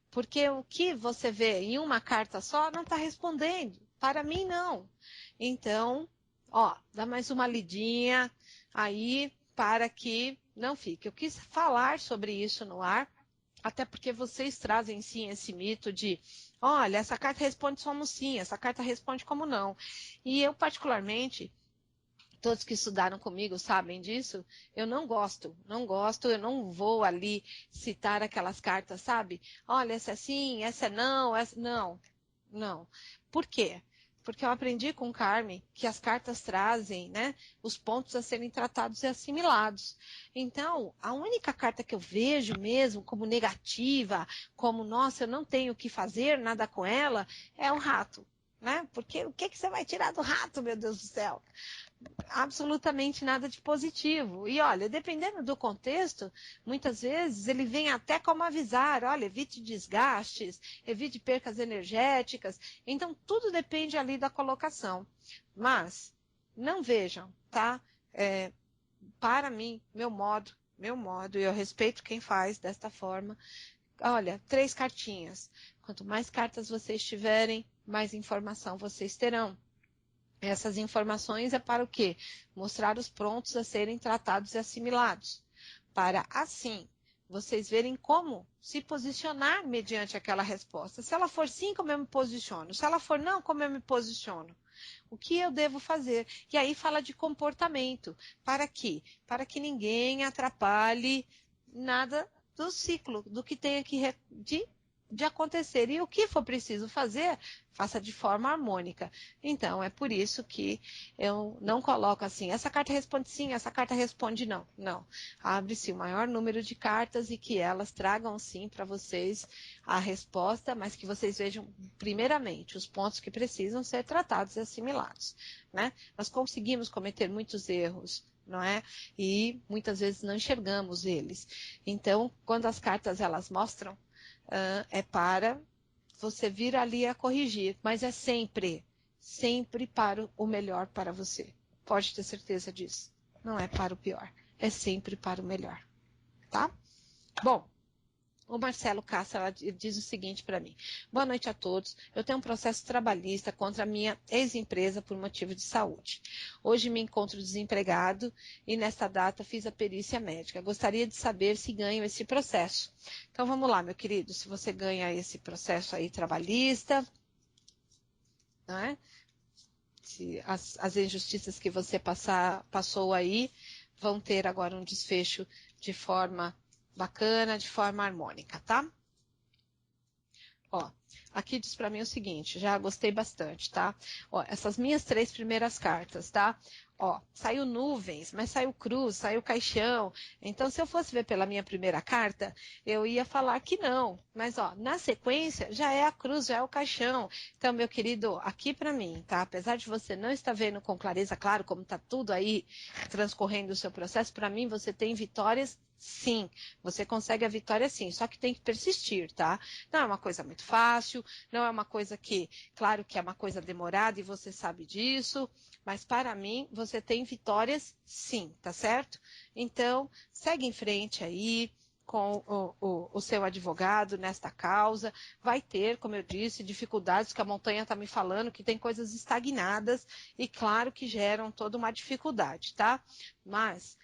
S1: Porque o que você vê em uma carta só não está respondendo. Para mim, não. Então, ó, dá mais uma lidinha aí para que não fique. Eu quis falar sobre isso no ar, até porque vocês trazem sim esse mito de, olha, essa carta responde como sim, essa carta responde como não. E eu, particularmente, todos que estudaram comigo sabem disso, eu não gosto, eu não vou ali citar aquelas cartas, sabe? Olha, essa é sim, essa é não, essa não, não. Por quê? Porque eu aprendi com Carmen que as cartas trazem, né, os pontos a serem tratados e assimilados. Então, a única carta que eu vejo mesmo como negativa, como, nossa, eu não tenho o que fazer, nada com ela, é o rato. Né? Porque o que você vai tirar do rato, meu Deus do céu? Absolutamente nada de positivo. E olha, dependendo do contexto, muitas vezes ele vem até como avisar, olha, evite desgastes, evite percas energéticas. Então, tudo depende ali da colocação. Mas, não vejam, tá? Para mim, meu modo, e eu respeito quem faz desta forma. Olha, 3 cartinhas. Quanto mais cartas vocês tiverem, mais informação vocês terão. Essas informações é para o quê? Mostrar os prontos a serem tratados e assimilados. Para, assim, vocês verem como se posicionar mediante aquela resposta. Se ela for sim, como eu me posiciono? Se ela for não, como eu me posiciono? O que eu devo fazer? E aí fala de comportamento. Para quê? Para que ninguém atrapalhe nada do ciclo, do que tem aqui de de acontecer. E o que for preciso fazer, faça de forma harmônica. Então, é por isso que eu não coloco assim, essa carta responde sim, essa carta responde não. Não. Abre-se o maior número de cartas e que elas tragam sim para vocês a resposta, mas que vocês vejam primeiramente os pontos que precisam ser tratados e assimilados, né? Nós conseguimos cometer muitos erros, não é? E muitas vezes não enxergamos eles. Então, quando as cartas elas mostram, é para você vir ali a corrigir, mas é sempre para o melhor para você. Pode ter certeza disso. Não é para o pior, é sempre para o melhor, tá? Bom, o Marcelo Castro diz o seguinte para mim. Boa noite a todos. Eu tenho um processo trabalhista contra a minha ex-empresa por motivo de saúde. Hoje me encontro desempregado e nesta data fiz a perícia médica. Gostaria de saber se ganho esse processo. Então vamos lá, meu querido. Se você ganha esse processo aí trabalhista, não é? Se as injustiças que você passou aí vão ter agora um desfecho de forma bacana, de forma harmônica, tá? Ó, aqui diz para mim o seguinte, já gostei bastante, tá? Ó, essas minhas 3 primeiras cartas, tá? Ó, saiu nuvens, mas saiu cruz, saiu caixão. Então, se eu fosse ver pela minha primeira carta, eu ia falar que não. Mas, ó, na sequência, já é a cruz, já é o caixão. Então, meu querido, aqui para mim, tá? Apesar de você não estar vendo com clareza, claro, como tá tudo aí transcorrendo o seu processo, para mim você tem vitórias. Sim, você consegue a vitória sim, só que tem que persistir, tá? Não é uma coisa muito fácil, não é uma coisa que, claro que é uma coisa demorada e você sabe disso, mas para mim você tem vitórias sim, tá certo? Então, segue em frente aí com o seu advogado nesta causa, vai ter, como eu disse, dificuldades que a montanha está me falando, que tem coisas estagnadas e claro que geram toda uma dificuldade, tá? Mas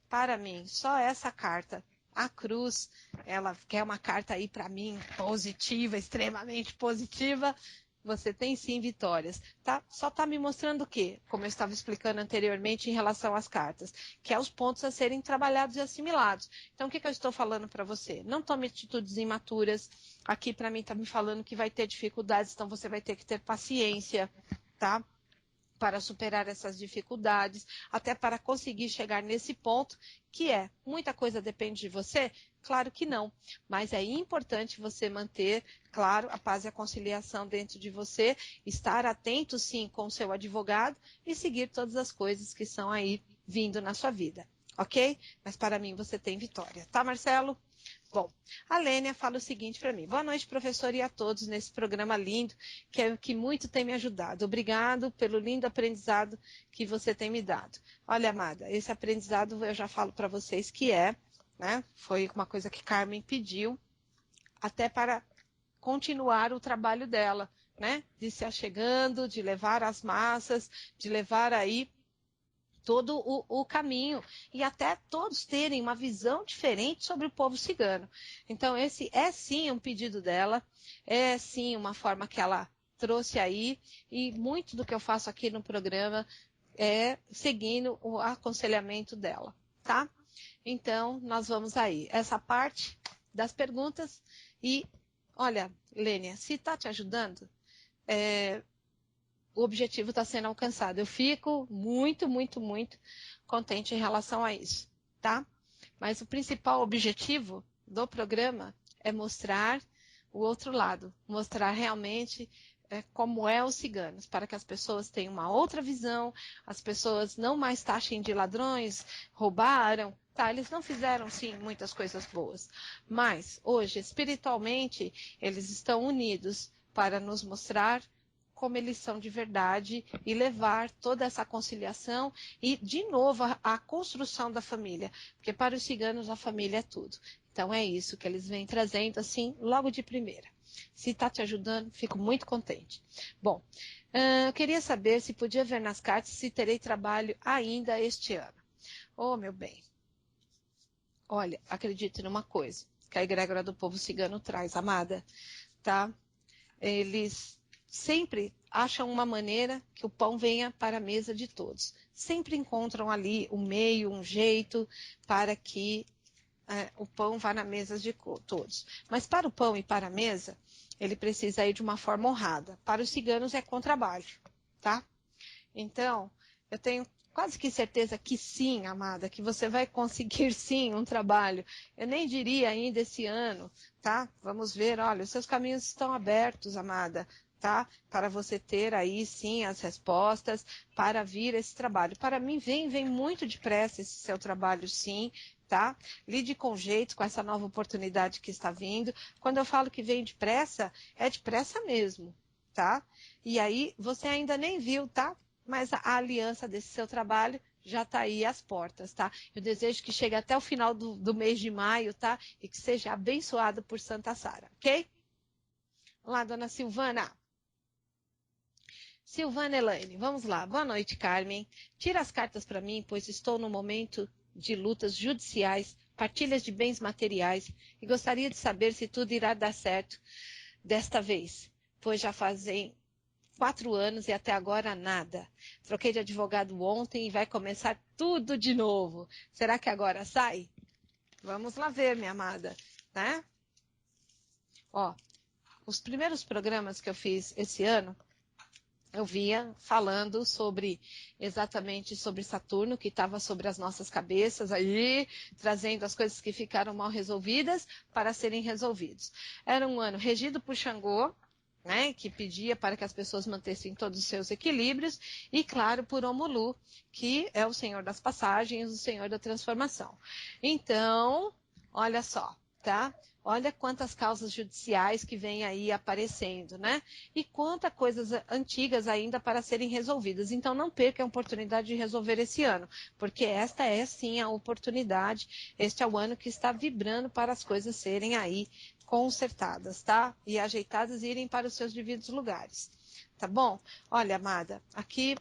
S1: para mim, só essa carta, a cruz, ela quer uma carta aí para mim positiva, extremamente positiva. Você tem sim vitórias, tá? Só está me mostrando o quê? Como eu estava explicando anteriormente em relação às cartas, que é os pontos a serem trabalhados e assimilados. Então, o que eu estou falando para você? Não tome atitudes imaturas. Aqui para mim está me falando que vai ter dificuldades, então você vai ter que ter paciência, tá? Para superar essas dificuldades, até para conseguir chegar nesse ponto, que é, muita coisa depende de você? Claro que não, mas é importante você manter, claro, a paz e a conciliação dentro de você, estar atento sim com o seu advogado e seguir todas as coisas que são aí vindo na sua vida, ok? Mas para mim você tem vitória, tá, Marcelo? Bom, a Lênia fala o seguinte para mim. Boa noite, professor, e a todos nesse programa lindo, que muito tem me ajudado. Obrigado pelo lindo aprendizado que você tem me dado. Olha, amada, esse aprendizado eu já falo para vocês que né? Foi uma coisa que Carmen pediu, até para continuar o trabalho dela, né? De se achegando, de levar as massas, de levar aí todo o caminho e até todos terem uma visão diferente sobre o povo cigano. Então, esse é sim um pedido dela, é sim uma forma que ela trouxe aí e muito do que eu faço aqui no programa é seguindo o aconselhamento dela, tá? Então, nós vamos aí. Essa parte das perguntas e, olha, Lênia, se está te ajudando, o objetivo está sendo alcançado. Eu fico muito, muito, muito contente em relação a isso, tá? Mas o principal objetivo do programa é mostrar o outro lado, mostrar realmente como é os ciganos, para que as pessoas tenham uma outra visão, as pessoas não mais taxem de ladrões, roubaram, tá? Eles não fizeram, sim, muitas coisas boas, mas hoje, espiritualmente, eles estão unidos para nos mostrar como eles são de verdade e levar toda essa conciliação e, de novo, a construção da família, porque para os ciganos a família é tudo. Então é isso que eles vêm trazendo, assim, logo de primeira. Se está te ajudando, fico muito contente. Bom, eu queria saber se podia ver nas cartas se terei trabalho ainda este ano. Oh, meu bem, olha, acredite numa coisa, que a egrégora do povo cigano traz, amada, tá? Eles sempre acham uma maneira que o pão venha para a mesa de todos. Sempre encontram ali um meio, um jeito para que o pão vá na mesa de todos. Mas para o pão e para a mesa, ele precisa ir de uma forma honrada. Para os ciganos é com trabalho, tá? Então, eu tenho quase que certeza que sim, amada, que você vai conseguir sim um trabalho. Eu nem diria ainda esse ano, tá? Vamos ver, olha, os seus caminhos estão abertos, amada, tá? Para você ter aí sim as respostas para vir esse trabalho. Para mim vem muito depressa esse seu trabalho, sim, tá? Lide com jeito com essa nova oportunidade que está vindo. Quando eu falo que vem depressa, é depressa mesmo, tá? E aí você ainda nem viu, tá? Mas a aliança desse seu trabalho já está aí às portas, tá? Eu desejo que chegue até o final do mês de maio, tá? E que seja abençoado por Santa Sara, ok? Vamos lá, dona Silvana. Silvana Elaine, vamos lá. Boa noite, Carmen. Tira as cartas para mim, pois estou no momento de lutas judiciais, partilhas de bens materiais e gostaria de saber se tudo irá dar certo desta vez, pois já fazem 4 anos e até agora nada. Troquei de advogado ontem e vai começar tudo de novo. Será que agora sai? Vamos lá ver, minha amada, né? Ó, os primeiros programas que eu fiz esse ano, eu via falando exatamente sobre Saturno, que estava sobre as nossas cabeças aí, trazendo as coisas que ficaram mal resolvidas para serem resolvidos. Era um ano regido por Xangô, né, que pedia para que as pessoas mantessem todos os seus equilíbrios, e claro, por Omulu, que é o Senhor das passagens, o Senhor da transformação. Então, olha só, tá? Olha quantas causas judiciais que vêm aí aparecendo, né? E quantas coisas antigas ainda para serem resolvidas. Então, não perca a oportunidade de resolver esse ano, porque esta é sim a oportunidade, este é o ano que está vibrando para as coisas serem aí consertadas, tá? E ajeitadas e irem para os seus devidos lugares. Tá bom? Olha, amada, aqui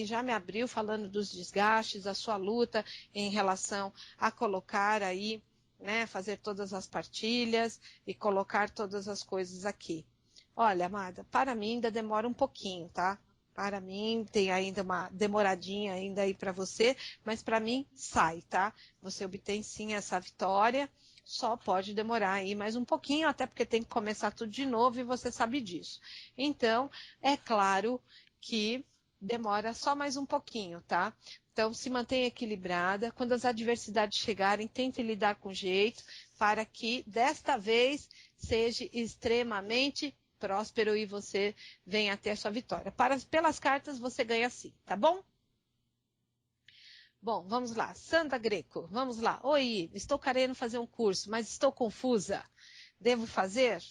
S1: já me abriu falando dos desgastes, da sua luta em relação a colocar aí, né, fazer todas as partilhas e colocar todas as coisas aqui. Olha, amada, para mim ainda demora um pouquinho, tá? Para mim tem ainda uma demoradinha ainda aí para você, mas para mim sai, tá? Você obtém sim essa vitória, só pode demorar aí mais um pouquinho, até porque tem que começar tudo de novo e você sabe disso. Então, é claro que demora só mais um pouquinho, tá? Então, se mantenha equilibrada. Quando as adversidades chegarem, tente lidar com jeito, para que desta vez seja extremamente próspero e você venha a ter a sua vitória. Pelas cartas, você ganha sim, tá bom? Bom, vamos lá. Sandra Greco, vamos lá. Oi, estou querendo fazer um curso, mas estou confusa. Devo fazer?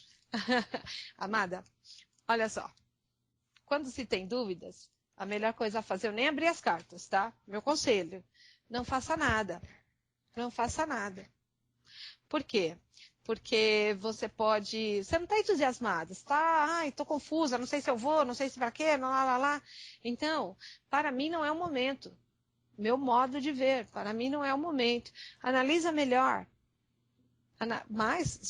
S1: Amada, olha só. Quando se tem dúvidas, a melhor coisa a fazer, eu nem abri as cartas, tá? Meu conselho, não faça nada. Não faça nada. Por quê? Porque você não está entusiasmada, está, ai, estou confusa, não sei se eu vou, não sei se para quê, lá, lá, lá. Então, para mim não é o momento. Meu modo de ver, para mim não é o momento. Analisa melhor. Mas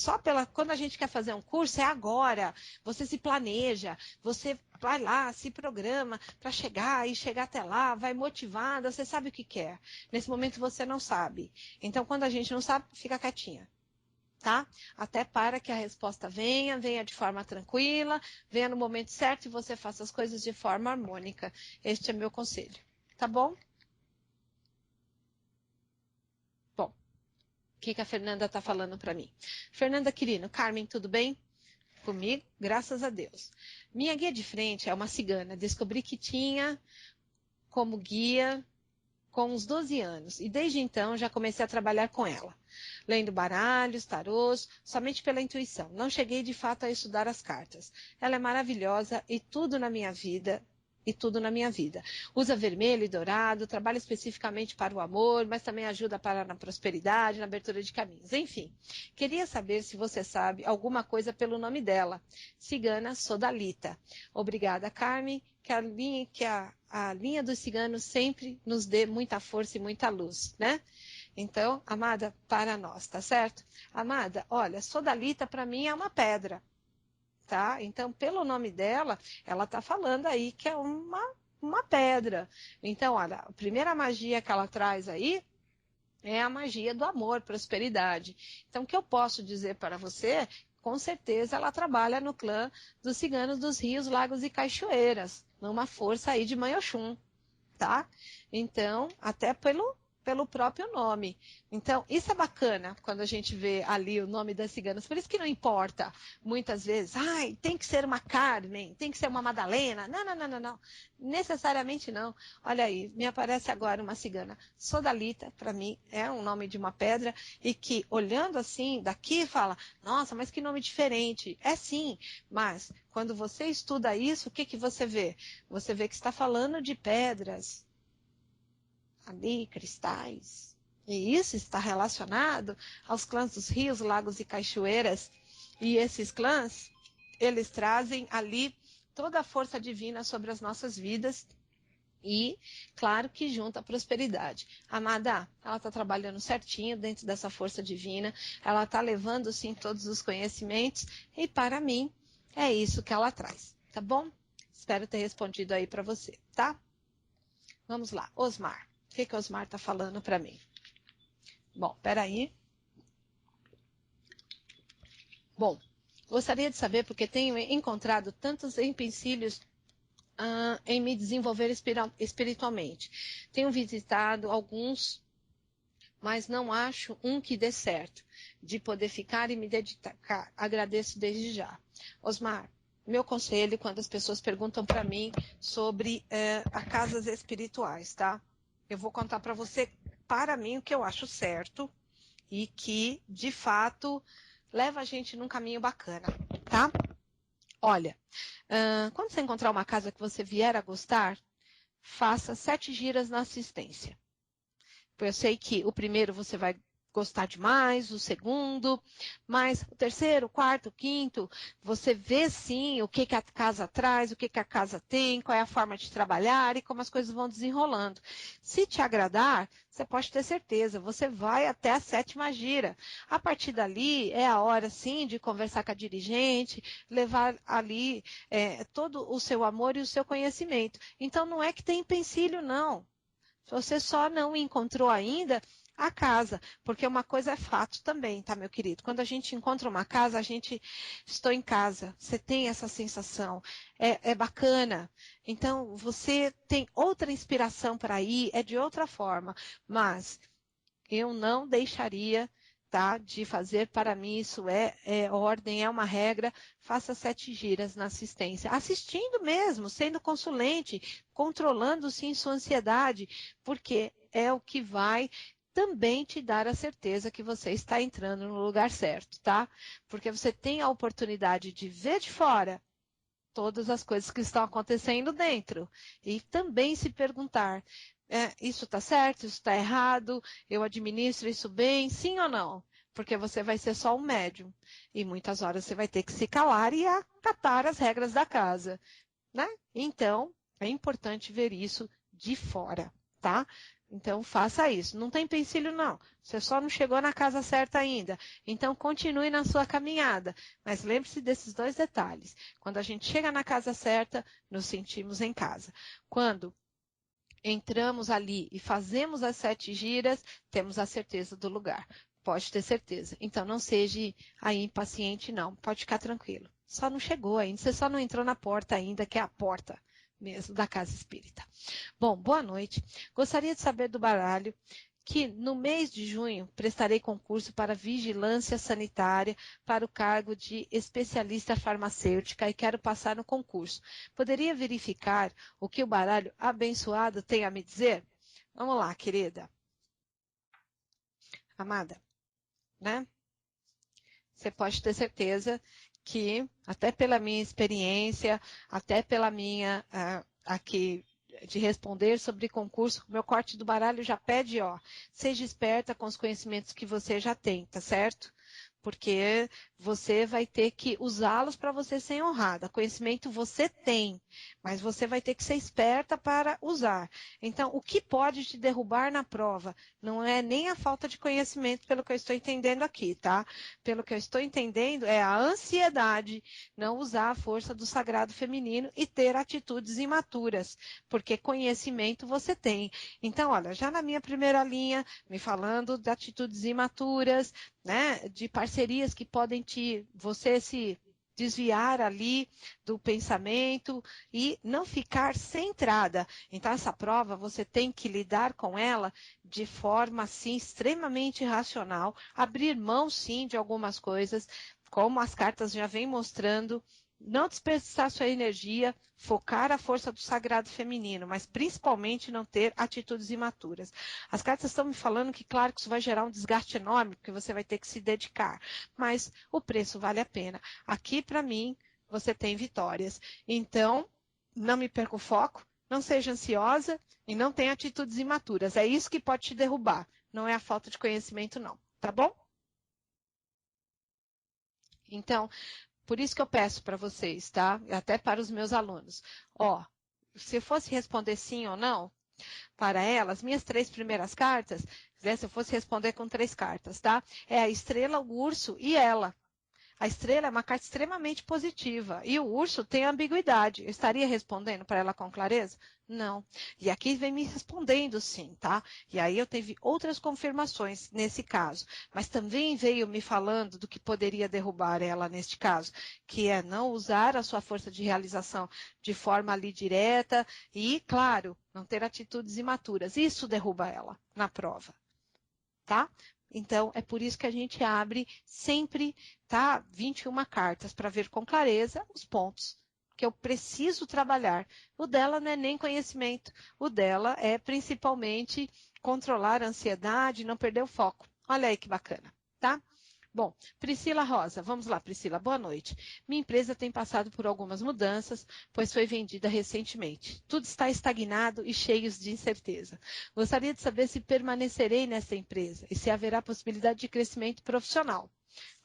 S1: quando a gente quer fazer um curso, é agora. Você se planeja, você vai lá, se programa para chegar até lá, vai motivada, você sabe o que quer. Nesse momento você não sabe. Então, quando a gente não sabe, fica quietinha. Tá? Até para que a resposta venha de forma tranquila, venha no momento certo e você faça as coisas de forma harmônica. Este é meu conselho. Tá bom? Bom, o que a Fernanda está falando para mim? Fernanda Quirino, Carmen, tudo bem? Comigo? Graças a Deus. Minha guia de frente é uma cigana. Descobri que tinha como guia com uns 12 anos e desde então já comecei a trabalhar com ela. Lendo baralhos, tarôs, somente pela intuição. Não cheguei de fato a estudar as cartas. Ela é maravilhosa e tudo na minha vida. Usa vermelho e dourado, trabalha especificamente para o amor, mas também ajuda na prosperidade, na abertura de caminhos. Enfim, queria saber se você sabe alguma coisa pelo nome dela. Cigana Sodalita. Obrigada, Carmen, que a linha dos ciganos sempre nos dê muita força e muita luz, né? Então, amada, para nós, tá certo? Amada, olha, Sodalita para mim é uma pedra, tá? Então, pelo nome dela, ela tá falando aí que é uma pedra. Então, olha, a primeira magia que ela traz aí é a magia do amor, prosperidade. Então, o que eu posso dizer para você, com certeza ela trabalha no clã dos ciganos dos rios, lagos e cachoeiras, numa força aí de Mãe Oxum, tá? Então, até pelo próprio nome. Então, isso é bacana quando a gente vê ali o nome das ciganas. Por isso que não importa, muitas vezes, ai, tem que ser uma Carmen, tem que ser uma Madalena. Não, não, não, não, não. Necessariamente não. Olha aí, me aparece agora uma cigana. Sodalita, para mim, é um nome de uma pedra e que, olhando assim, daqui, fala, nossa, mas que nome diferente. É sim, mas quando você estuda isso, o que que você vê? Você vê que está falando de pedras, ali, cristais. E isso está relacionado aos clãs dos rios, lagos e cachoeiras. E esses clãs, eles trazem ali toda a força divina sobre as nossas vidas. E, claro que junta a prosperidade. A Amada, ela está trabalhando certinho dentro dessa força divina. Ela está levando, sim, todos os conhecimentos. E, para mim, é isso que ela traz. Tá bom? Espero ter respondido aí para você, tá? Vamos lá. Osmar. O que Osmar está falando para mim? Bom, peraí. Bom, gostaria de saber, porque tenho encontrado tantos empecilhos em me desenvolver espiritualmente. Tenho visitado alguns, mas não acho um que dê certo, de poder ficar e me dedicar. Agradeço desde já. Osmar, meu conselho quando as pessoas perguntam para mim sobre as casas espirituais, tá? Eu vou contar para você, para mim, o que eu acho certo e que, de fato, leva a gente num caminho bacana, tá? Olha, quando você encontrar uma casa que você vier a gostar, faça 7 giras na assistência. Eu sei que o primeiro você vai gostar demais, o segundo, mas o terceiro, o quarto, o quinto, você vê sim o que, que a casa traz, o que, que a casa tem, qual é a forma de trabalhar e como as coisas vão desenrolando. Se te agradar, você pode ter certeza, você vai até a 7ª gira. A partir dali, é a hora sim de conversar com a dirigente, levar ali todo o seu amor e o seu conhecimento. Então não é que tem empecilho, não. Você só não encontrou ainda a casa, porque uma coisa é fato também, tá, meu querido? Quando a gente encontra uma casa, a gente, estou em casa, você tem essa sensação, é bacana. Então, você tem outra inspiração para ir, é de outra forma, mas eu não deixaria, tá, de fazer. Para mim isso é ordem, é uma regra. Faça 7 giras na assistência, assistindo mesmo, sendo consulente, controlando sim sua ansiedade, porque é o que vai também te dar a certeza que você está entrando no lugar certo, tá? Porque você tem a oportunidade de ver de fora todas as coisas que estão acontecendo dentro e também se perguntar, isso está certo, isso está errado, eu administro isso bem, sim ou não? Porque você vai ser só um médium e muitas horas você vai ter que se calar e acatar as regras da casa, né? Então, é importante ver isso de fora, tá? Então, faça isso. Não tem empecilho, não. Você só não chegou na casa certa ainda. Então, continue na sua caminhada. Mas lembre-se desses 2 detalhes. Quando a gente chega na casa certa, nos sentimos em casa. Quando entramos ali e fazemos as 7 giras, temos a certeza do lugar. Pode ter certeza. Então, não seja aí impaciente, não. Pode ficar tranquilo. Só não chegou ainda. Você só não entrou na porta ainda, que é a porta mesmo da casa espírita. Bom, boa noite. Gostaria de saber do baralho que no mês de junho prestarei concurso para vigilância sanitária para o cargo de especialista farmacêutica e quero passar no concurso. Poderia verificar o que o baralho abençoado tem a me dizer? Vamos lá, querida. Amada, né? Você pode ter certeza que, até pela minha experiência, até pela minha aqui de responder sobre concurso, meu corte do baralho já pede, ó, seja esperta com os conhecimentos que você já tem, tá certo? porque você vai ter que usá-los para você ser honrada. Conhecimento você tem, mas você vai ter que ser esperta para usar. Então, o que pode te derrubar na prova? Não é nem a falta de conhecimento, pelo que eu estou entendendo aqui, tá? Pelo que eu estou entendendo, é a ansiedade, não usar a força do sagrado feminino e ter atitudes imaturas, porque conhecimento você tem. Então, olha, já na minha primeira linha, me falando de atitudes imaturas, né, de parcerias que podem você se desviar ali do pensamento e não ficar centrada. Então, essa prova, você tem que lidar com ela de forma, assim, extremamente racional, abrir mão, sim, de algumas coisas, como as cartas já vêm mostrando, não desperdiçar sua energia, focar a força do sagrado feminino, mas principalmente não ter atitudes imaturas. As cartas estão me falando que, claro, que isso vai gerar um desgaste enorme, porque você vai ter que se dedicar, mas o preço vale a pena. Aqui, para mim, você tem vitórias. Então, não me perca o foco, não seja ansiosa e não tenha atitudes imaturas. É isso que pode te derrubar, não é a falta de conhecimento, não. Tá bom? Então, por isso que eu peço para vocês, tá? Até para os meus alunos. Ó, se eu fosse responder sim ou não para elas, minhas 3 primeiras cartas, né, se eu fosse responder com 3 cartas, tá? É a estrela, o urso e ela. A estrela é uma carta extremamente positiva e o urso tem ambiguidade. Eu estaria respondendo para ela com clareza? Não. E aqui vem me respondendo sim, tá? E aí eu tive outras confirmações nesse caso, mas também veio me falando do que poderia derrubar ela neste caso, que é não usar a sua força de realização de forma ali direta e, claro, não ter atitudes imaturas. Isso derruba ela na prova, tá? Então, é por isso que a gente abre sempre, tá? 21 cartas para ver com clareza os pontos que eu preciso trabalhar. O dela não é nem conhecimento, o dela é principalmente controlar a ansiedade, não perder o foco. Olha aí que bacana, tá? Bom, Priscila Rosa, vamos lá, Priscila, boa noite. Minha empresa tem passado por algumas mudanças, pois foi vendida recentemente. Tudo está estagnado e cheio de incerteza. Gostaria de saber se permanecerei nessa empresa e se haverá possibilidade de crescimento profissional.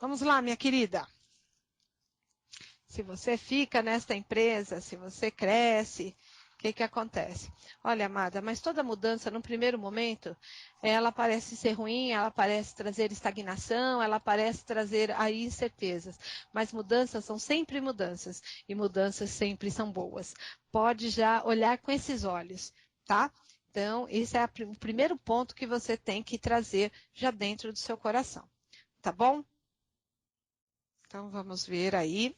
S1: Vamos lá, minha querida. Se você fica nesta empresa, se você cresce, o que acontece? Olha, amada, mas toda mudança, no primeiro momento, ela parece ser ruim, ela parece trazer estagnação, ela parece trazer aí incertezas. Mas mudanças são sempre mudanças, e mudanças sempre são boas. Pode já olhar com esses olhos, tá? Então, esse é o primeiro ponto que você tem que trazer já dentro do seu coração, tá bom? Então, vamos ver aí.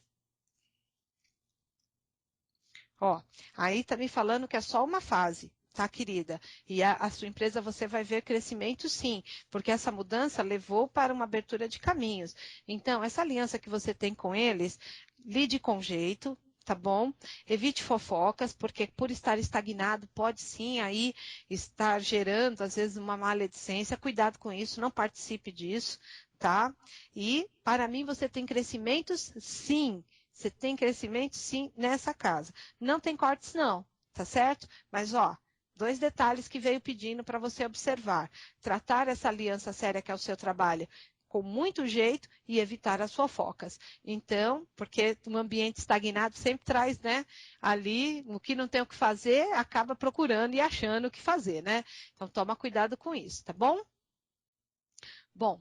S1: Ó, aí tá me falando que é só uma fase, tá, querida? E a sua empresa você vai ver crescimento sim, porque essa mudança levou para uma abertura de caminhos. Então, essa aliança que você tem com eles, lide com jeito, tá bom? Evite fofocas, porque por estar estagnado pode sim aí estar gerando, às vezes, uma maledicência. Cuidado com isso, não participe disso, tá? E, para mim, você tem crescimentos sim. Você tem crescimento, sim, nessa casa. Não tem cortes, não, tá certo? Mas, ó, 2 detalhes que veio pedindo para você observar. Tratar essa aliança séria que é o seu trabalho com muito jeito e evitar as fofocas. Então, porque um ambiente estagnado sempre traz, né, ali, o que não tem o que fazer, acaba procurando e achando o que fazer, né? Então, toma cuidado com isso, tá bom? Bom,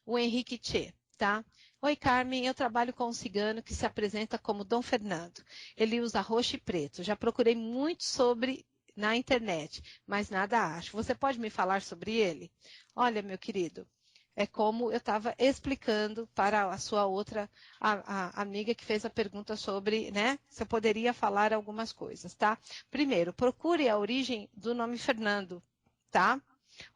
S1: o Henrique Tchê, tá? Oi, Carmen, eu trabalho com um cigano que se apresenta como Dom Fernando. Ele usa roxo e preto. Já procurei muito sobre na internet, mas nada acho. Você pode me falar sobre ele? Olha, meu querido, é como eu estava explicando para a sua outra a amiga que fez a pergunta sobre, né? Se eu poderia falar algumas coisas, tá? Primeiro, procure a origem do nome Fernando, tá?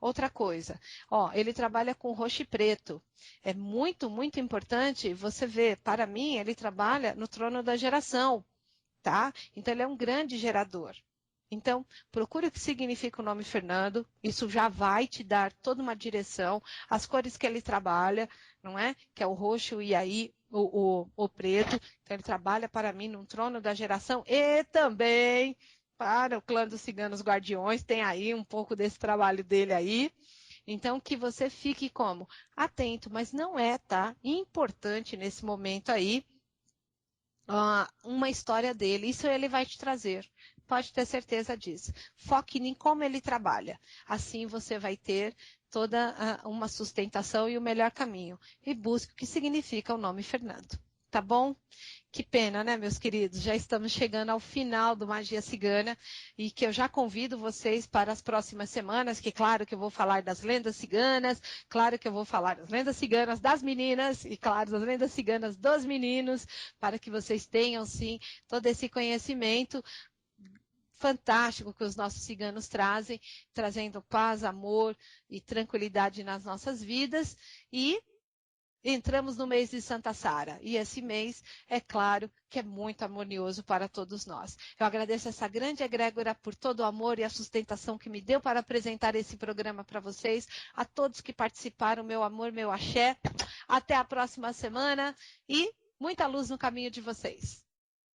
S1: Outra coisa, ó, ele trabalha com roxo e preto. É muito, muito importante você ver. Para mim, ele trabalha no trono da geração, tá? Então, ele é um grande gerador. Então, procure o que significa o nome Fernando. Isso já vai te dar toda uma direção. As cores que ele trabalha, não é? Que é o roxo e aí o preto. Então, ele trabalha para mim no trono da geração e também para o clã dos ciganos guardiões. Tem aí um pouco desse trabalho dele aí. Então, que você fique como? Atento, mas não é, tá? Importante nesse momento aí, uma história dele. Isso ele vai te trazer. Pode ter certeza disso. Foque em como ele trabalha. Assim você vai ter toda uma sustentação e o melhor caminho. E busque o que significa o nome Fernando. Tá bom? Que pena, né, meus queridos? Já estamos chegando ao final do Magia Cigana e que eu já convido vocês para as próximas semanas, que claro que eu vou falar das lendas ciganas, claro que eu vou falar das lendas ciganas das meninas e claro, das lendas ciganas dos meninos, para que vocês tenham, sim, todo esse conhecimento fantástico que os nossos ciganos trazem, trazendo paz, amor e tranquilidade nas nossas vidas. E entramos no mês de Santa Sara e esse mês, é claro, que é muito harmonioso para todos nós. Eu agradeço essa grande egrégora por todo o amor e a sustentação que me deu para apresentar esse programa para vocês, a todos que participaram, meu amor, meu axé. Até a próxima semana e muita luz no caminho de vocês.